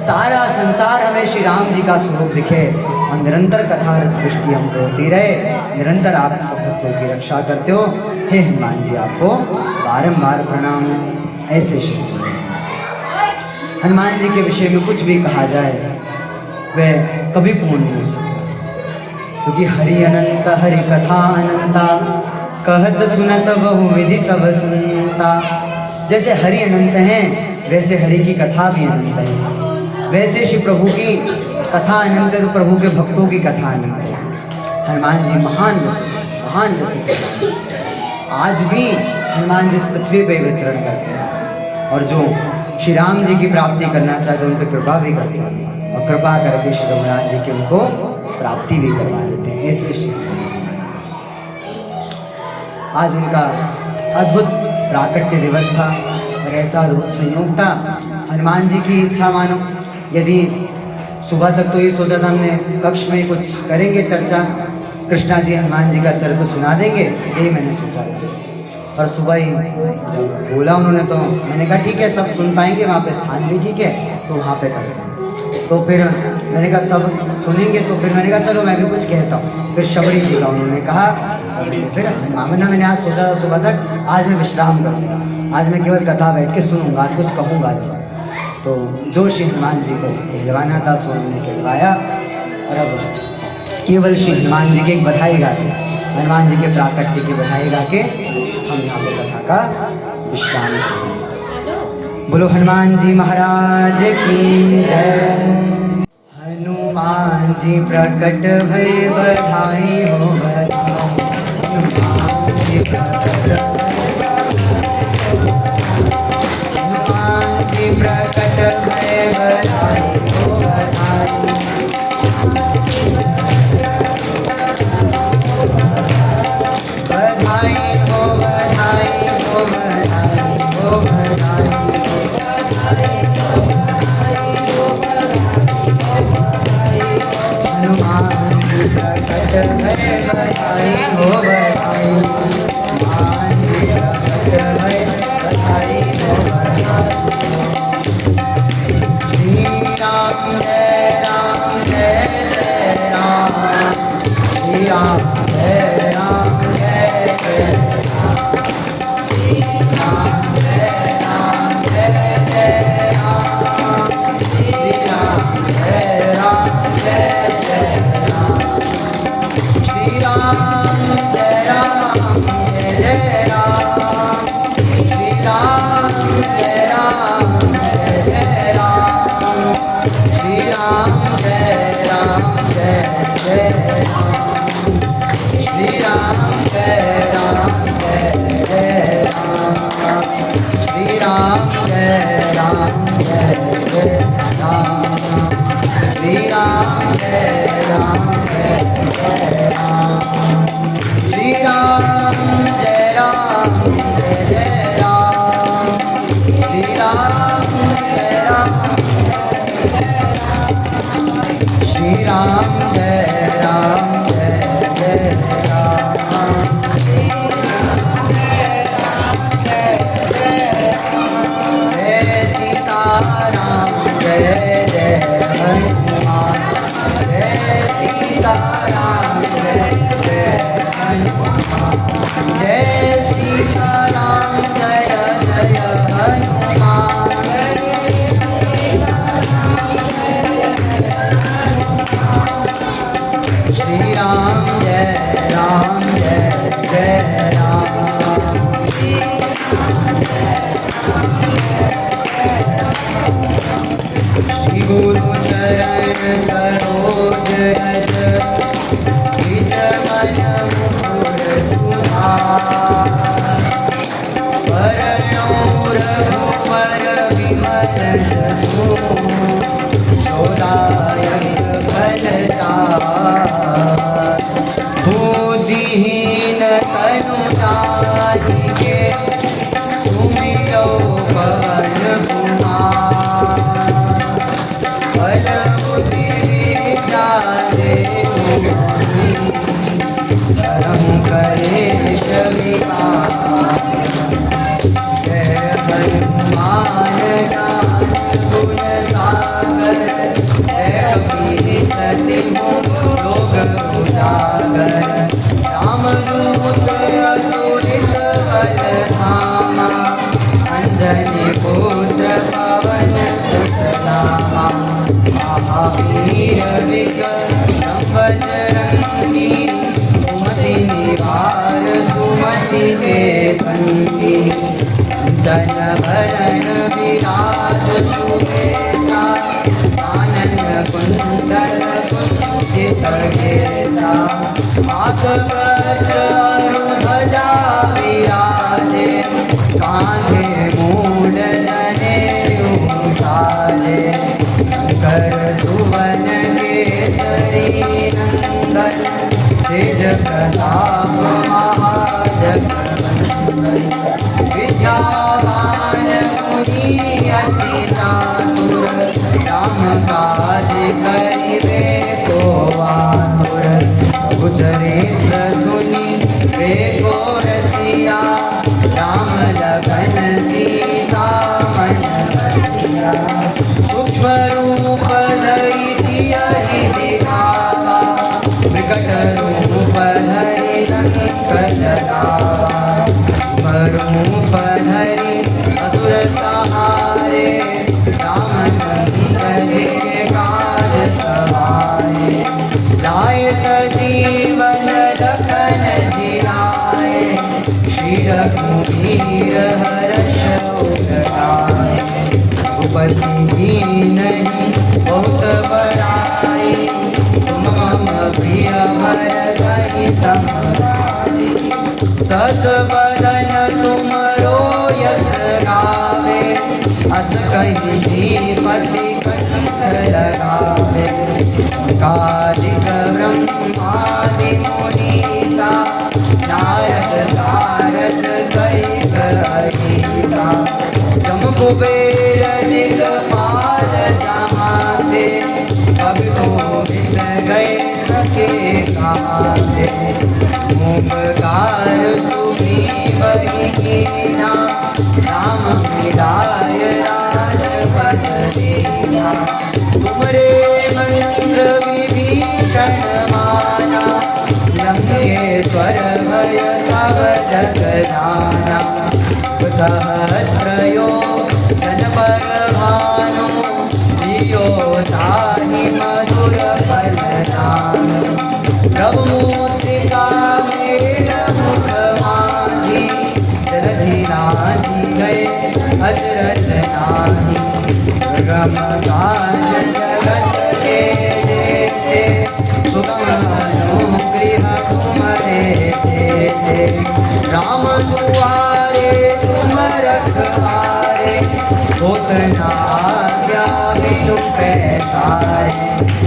सारा संसार हमें श्री राम जी का स्वरूप दिखे और निरंतर कथा रस वृष्टि हमको होती रहे। निरंतर आप सब भक्तों की रक्षा करते हो। हे हनुमान जी, आपको बारंबार प्रणाम है। ऐसे श्री हनुमान जी। हनुमान जी के विषय में कुछ भी कहा जाए वह कभी पूर्ण नहीं हो सकता, क्योंकि हरि अनंत हरि कथा अनंता, कहत सुनत बहुविधि सब सुनता। जैसे हरि अनंत हैं, वैसे हरि की कथा भी अनंत है। वैसे श्री प्रभु की कथा अनंत है, तो प्रभु के भक्तों की कथा अनंत है। हनुमान जी महान रसिक हैं। आज भी हनुमान जी इस पृथ्वी पे विचरण करते हैं, और जो श्री राम जी की प्राप्ति करना चाहते हैं उन पर कृपा भी करते हैं, और कृपा करके श्री रघुनाथ जी की उनको प्राप्ति भी करवा देते हैं। ऐसे श्री हनुमान जी महाराज। आज उनका अद्भुत प्राकट्य दिवस था और ऐसा अद्भुत संयोग था। हनुमान जी की इच्छा मानो, यदि सुबह तक तो ये सोचा था हमने कक्ष में कुछ करेंगे चर्चा, कृष्णा जी हनुमान जी का चरित्र सुना देंगे, यही मैंने सोचा था। पर सुबह ही जब बोला उन्होंने तो मैंने कहा ठीक है, सब सुन पाएंगे, वहाँ पे स्थान भी ठीक है, तो वहाँ पे करते हैं। तो फिर मैंने कहा सब सुनेंगे, तो फिर मैंने कहा चलो मैं भी कुछ कहता हूँ। फिर शबरी जी का उन्होंने कहा, फिर मैंने आज सोचा था सुबह तक, आज मैं विश्राम करूँगा, आज मैं केवल कथा बैठ के सुनूंगा, आज कुछ कहूँगा नहीं। तो जो श्री हनुमान जी को कहलवाना था सो उन्होंने कहलवाया, और अब केवल श्री हनुमान जी की एक बधाई गा के, हनुमान जी के प्राकट्य की बधाई गा के हम यहाँ पे कथा का विश्राम करेंगे। बोलो हनुमान जी महाराज की जय। हनुमान जी प्रकट भय बधाई हो बधाई, हनुमान जी प्रकट भय बधाई हो बधाई। बधाई हो बधाई हो बधाई हो बधाई। हनुमान जी प्रकट भय बधाई हो बधाई, हनुमान जी प्रकट भय बधाई हो बधाई। श्री जय राम जय जय राम श्री राम जय राम जय जय राम श्री राम जय राम जय जय राम श्री राम जय राम श्री राम जय राम जय जय राम जय सीताराम जय जय हनुमान जय सीताराम जय जय हनुमान जय सीताराम जय जय हनुमान श्री राम जय राम जय जय राम श्री गुरु चरण सरोज रज निज मन मुकुर सुधार वरणो रघुवर विमल जसु जोदायक फल चार बुद्धिहीन तनु जानिके सुमिरो पवन कुमार बल बुद्धि विद्या देहु धर्म कलेश विकार जय हनुमान ज्ञान गुण सागर जय कपीर सति लोग उजागर रामदूत अतुलित बल धामा अंजनी पुत्र पवन सुत नामा महावीर विक्रम बजरंगी सुमति निवार सुमति के संगी जन भरण विराज सुबेसा कानन कुंडल कुंचित केसा हाथ वज्र अरु ध्वजा विराजे कांधे मूड जनेऊ साजे शंकर सुवन केसरी नंदन तेज प्रताप महाजगवंदन विद्यावान मुनि अति चातुर राम काज करिबे को आतुर प्रभु चरित्र सुनि बेको रसिया राम लगन सीता मन बसिया सूक्ष्म रूप धरि सियहि दिखावा विकट रूप धरि लंक जलावा रूप धरि असुर सहारे रामचंद्र जी के काज सवारे लाए सजीवन लखन जिलाए श्री रघुवीर हर्ष उर रघुपति ही नहीं बहुत बड़ाई तुम मम प्रिय भरत समाई सस बदन तुमरो यस गावे अस कहि श्रीपति कंठ लगावे कालिक ब्रह्मादि मुनीसा नारद सारद सहित अहिसा जम कुबेर दिगपाल जमाते कवि गोविंद गए सके काते ओंकार सुग्रीव कीना राम मिलाय राजपद दीना तुमरे मंत्र विभीषण माना लंकेश्वर भय सब जग जाना सहस्रयो जन पर भानु लियो ताहि मधुर फल दानु प्रभु मूर्तिका मेल मुख माही जलधि नाहि गए अजरज नाही दुर्गम काज जगत के जेते सुगम अनुगृह तुमरे तेते राम दुआरे तुम रखवारे होत ना आज्ञा बिनु पैसारे,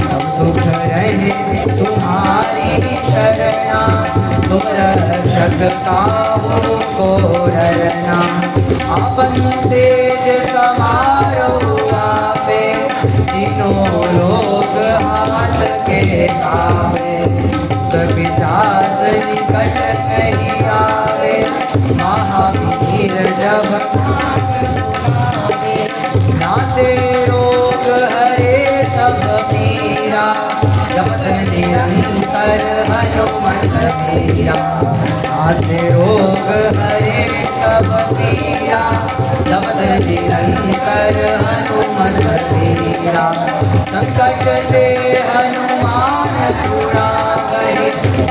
सब सुख रहे तुम्हारी शरणा, तुम रक्षक काहू को डरना। आपन तेज समारो आपे, तीनों लोग हाथ के काबे, पिचास निकट नहीं आवे, महावीर जब नासे रोग हरे सब पीरा, जपत निरंतर हनुमत वीरा। नासे रोग हरे सब पीरा, जपत निरंतर हनुमत वीरा। संकट ते हनुमान छुड़ावे,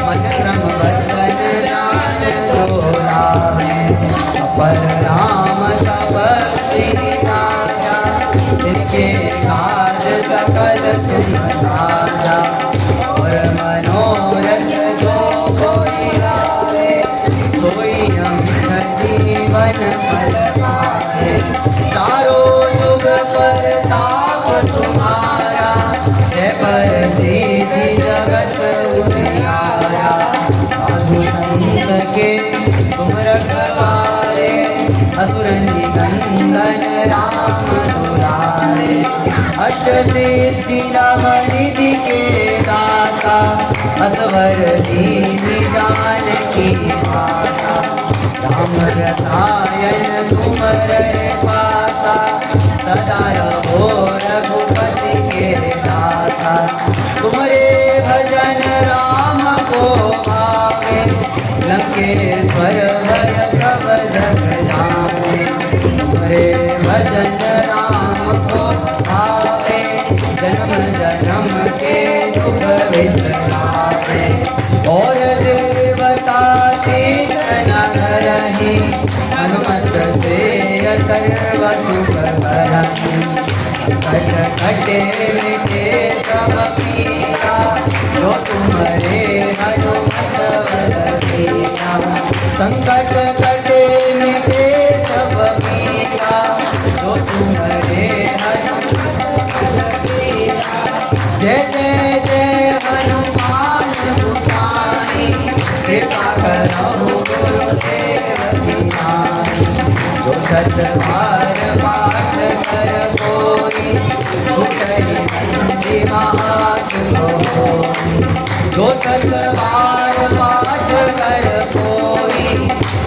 मन क्रम वचन ध्यान जो लावे। सफल राम तपस्वी राजा, इनके काज सकल तुम साजा। और मनोरथ जो कोई लावे, सोई अमित जीवन फल पावे। चारों जुग पर ताप तुम्हारा, है पर सिद्धि जगत उजियारा। साधु संत के तुम रखवारे, असुर निकंदन राम दुलारे। अष्ट सिद्धि नव निधि के दाता, असवर दीन जानकी माता। राम रसायन तुमरे पासा, सदा रहो रघुपति के दासा। तुमरे भजन राम को पावे, लंकेश्वर भय सब जग जाने। तुमरे भजन राम को पावे, जन्म जन्म के दुख विसरावे। और देवता चेतन धरहि, हनुमत से सर्व सुख करहि। संकट कटे मिटे सब पीरा, जो तुम्हारे हनुमत बल बीरा। संकट कटे मिटे सब पीरा, जो तुम्हारे हनुमत बल बीरा। जय जय जय हनुमान गोसाई, कृपा करो गुरुदेव की नाई। जो सतबार पाठ कर कोई, छूटहि बंदी महासुख होई। जो सतबार पाठ कर कोई,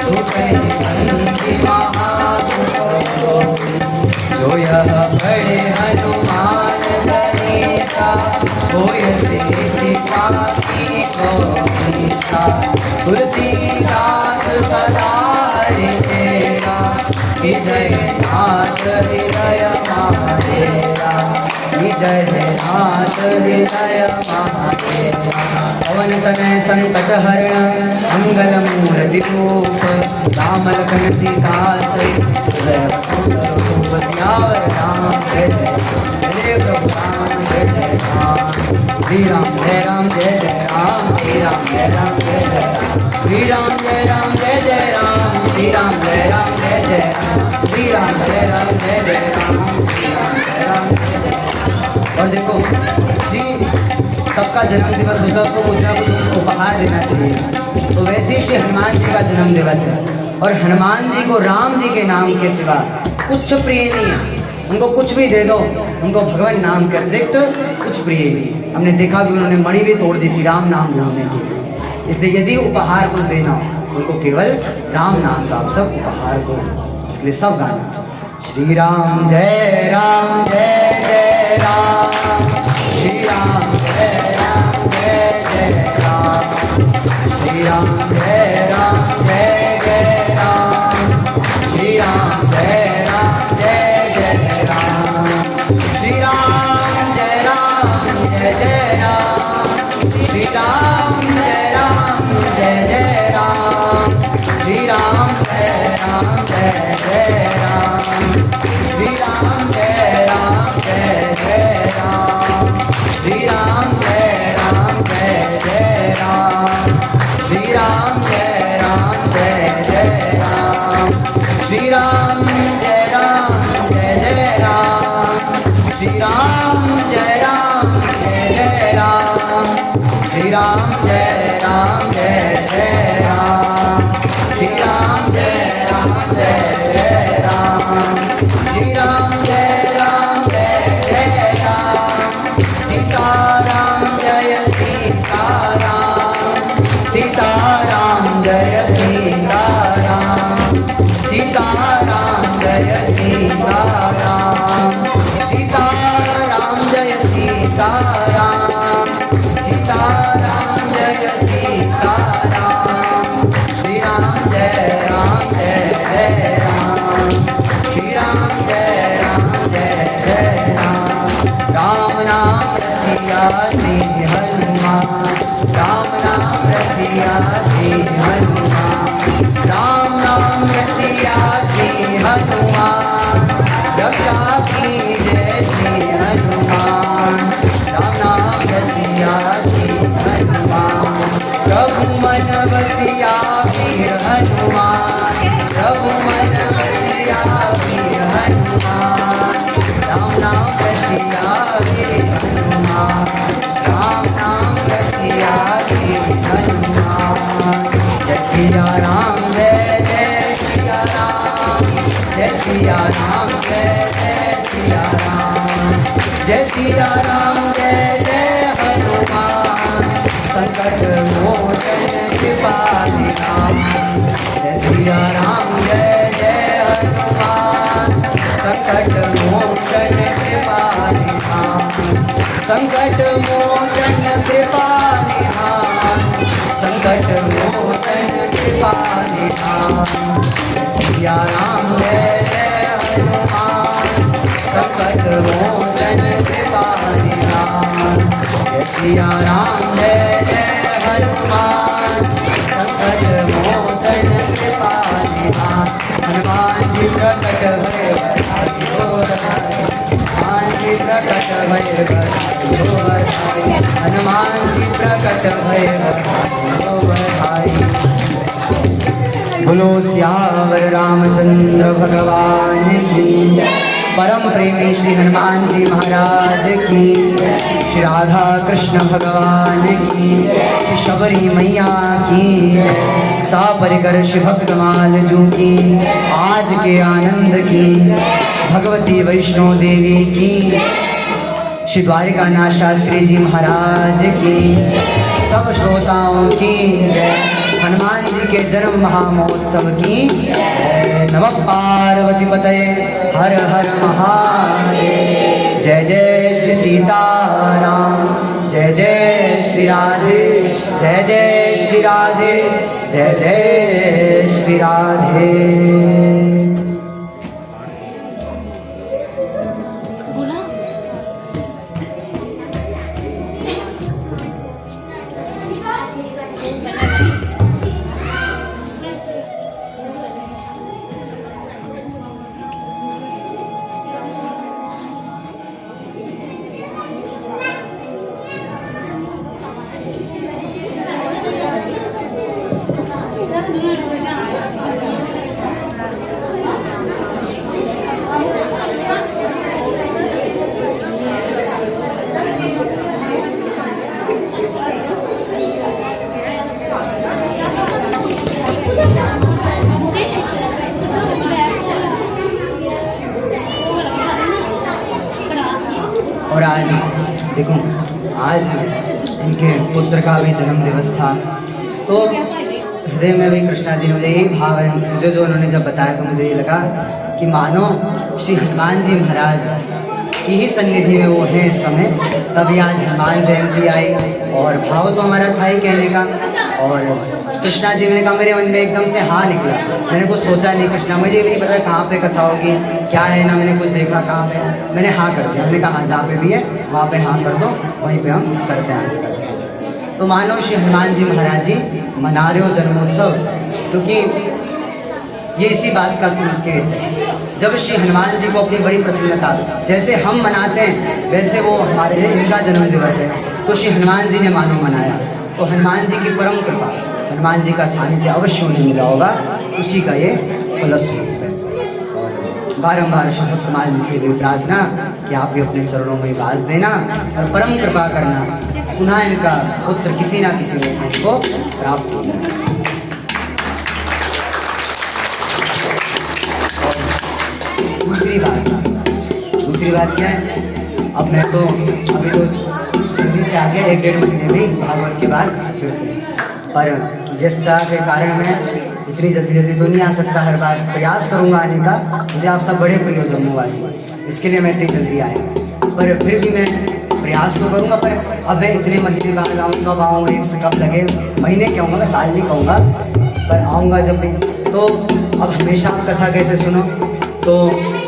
छूटहि बंदी महासुख होई। जो यह पढ़े हनुमान चालीसा, होय सिद्धि साखी गौरीसा। तुलसीदास सदा हरि चेरा, विजय नाथ हृदय महादेवा। विजय नाथ हृदय महादेवा। पवन तनय संकट हरण, मंगल मूर्ति रूप। राम लखन सीता सहित जय रूप। सियावर राम जय जय प्रभु राम जय जय राम। श्री राम जय राम जय जय राम। श्री राम जय राम जय जय राम। श्री राम जय राम जय जय राम। श्री राम जय राम जय जय राम। श्री राम जय राम जय जय राम। श्री राम जय राम जय जय राम। और देखो श्री सबका जन्म दिवस होता है, उसको कुछ ना कुछ उपहार देना चाहिए। तो वैसे ही श्री हनुमान जी का जन्म दिवस है, और हनुमान जी को राम जी के नाम के सिवा कुछ प्रिय नहीं है। उनको कुछ भी दे दो, उनको भगवान नाम के अतिरिक्त कुछ प्रिय नहीं है। हमने देखा भी उन्होंने मणि भी तोड़ दी थी राम नाम ढूंढने के लिए। इसलिए यदि उपहार कुछ देना हो, उनको केवल राम नाम का आप सब उपहार दो। इसके लिए सब गाना श्री राम जय राम जय जय राम। श्री राम जय राम जय जय राम। श्री राम जय राम जय जय राम। श्री राम जय राम जय जय राम। श्री राम जय राम जय जय राम। श्री राम जय राम जय जय राम। श्री राम जय राम जय जय राम। श्री राम जय राम जय जय राम। श्री राम जय राम जय जय राम। श्री राम श्री राम जय जय राम, श्री राम जय जय राम, श्री राम जय जय राम, श्री राम जय जय राम, सीताराम जय सीताराम, सीताराम जय सीताराम, सीताराम जय सीताराम, सीताराम जय सीताराम, सीताराम जय सीताराम, श्री राम जय जय राम, श्री राम जय जय राम, राम नाम रसिया श्री हनुमान, राम नाम रसिया श्री हनुमान, राम नाम रसिया श्री हनुमान, रक्षा कीजय श्री हनुमान, राम नाम रसिया श्री हनुमान, प्रभु मन बसिया वीर हनुमान, प्रभु मन बसिया वीर हनुमान, राम नाम रसिया वीर हनुमान, राम नाम रसिया श्री हनुमान, जय सिया राम जय सिया राम, जय सिया राम जय सिया राम, जय सिया राम जय हनुमान, संकट मोचन कृपा निधान, जय सिया राम जय हनुमान, संकट मोचन कृपा निधान, संकट मोचन कृपा निधान, संकट मोचन कृपा निधान, जय सिया राम जय हनुमान, संकट मोचन कृपा निधान, जय सिया राम जय हनुमान, संकट मोचन कृपा निधान, हनुमान जी प्रकट भय बधाई हो बधाई, हनुमान जी प्रकट भय बधाई हो बधाई, हनुमान जी प्रकट भय बधाई हो बधाई। बोलो सियावर रामचंद्र भगवान की, परम प्रेमी श्री हनुमान जी महाराज की, श्री राधा कृष्ण भगवान की, श्री शबरी मैया की, सा परिकर श्री भक्तमाल जू की, आज के आनंद की, भगवती वैष्णो देवी की, श्री द्वारिकानाथ शास्त्री जी महाराज की, सब श्रोताओं की जय, हनुमान जी के जन्म महामहोत्सव की जय। नमः पार्वती पतये हर हर महादेव, जय जय श्री सीताराम, जय जय श्री राधे, जय जय श्री राधे, जय जय श्री राधे। और आज देखो, आज इनके पुत्र का भी जन्म दिवस था, तो हृदय में भी कृष्णा जी ने मुझे यही भाव है, मुझे जो उन्होंने जब बताया तो मुझे ये लगा कि मानो श्री हनुमान जी महाराज की ही सन्निधि में वो हैं इस समय, तभी आज हनुमान जयंती आई। और भाव तो हमारा था ही कहने का, और कृष्णा जी ने कहा, मेरे मन में एकदम से हाँ निकला, मैंने कुछ सोचा नहीं, कृष्णा मुझे भी नहीं पता कहाँ पे कथा होगी, क्या है ना, मैंने कुछ देखा कहाँ पे, मैंने हाँ कर दिया, मैंने कहा हाँ जहाँ पे भी है वहाँ पे हाँ कर दो, वहीं पे हम करते हैं आज का जन्म। तो मानो श्री हनुमान जी महाराज जी मना रहे हो जन्मोत्सव, क्योंकि ये इसी बात का संकेत है, जब श्री हनुमान जी को अपनी बड़ी प्रसन्नता, जैसे हम मनाते हैं वैसे वो हमारे इनका जन्म दिवस है, तो श्री हनुमान जी ने मानो मनाया, तो हनुमान जी की परम कृपा, हनुमान जी का सानिध्य अवश्य उन्हें मिला होगा, उसी का ये फलस्वरूप है। और बारंबार श्री भक्तमाल जी से भी प्रार्थना कि आप भी अपने चरणों में वास देना और परम कृपा करना, पुनः इनका पुत्र किसी ना किसी रूप में इनको प्राप्त हो जाए। दूसरी बात क्या है, अब मैं तो अभी तो दिल्ली से आ गया 1-1.5 महीने में भागवत के बाद फिर से, पर व्यस्तता के कारण मैं इतनी जल्दी तो नहीं आ सकता। हर बार प्रयास करूंगा आने का, मुझे आप सब बड़े प्रिय हो जम्मूवासी, इसके लिए मैं इतनी जल्दी आया, पर फिर भी मैं प्रयास तो करूंगा। पर अब मैं इतने महीने बाद आऊँ, कब आऊँ, एक से कब लगे, महीने क्या कहूँगा, मैं साल नहीं कहूँगा, पर आऊँगा जब भी। तो अब हमेशा आप कथा कैसे सुनो, तो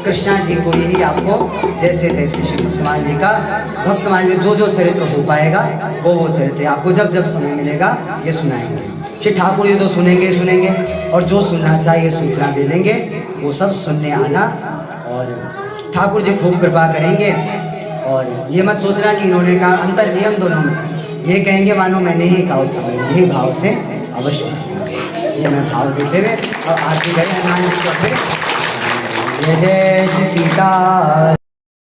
कृष्णा जी को यही आपको जैसे तैसे श्री भक्तमाल जी का, भक्तमाल में जो जो चरित्र हो पाएगा वो चरित्र आपको जब जब समय मिलेगा ये सुनाएंगे। श्री ठाकुर जी तो सुनेंगे और जो सुनना चाहिए सूचना दे देंगे, वो सब सुनने आना, और ठाकुर जी खूब कृपा करेंगे। और ये मत सोचना कि इन्होंने कहा, अंतर नियम दोनों में, ये कहेंगे मानो मैंने ही कहा उस समय, यही भाव से अवश्य सुना, ये मैं भाव देते हुए और आरती करें हनुमान जी को। फिर जय जय श्री सीता।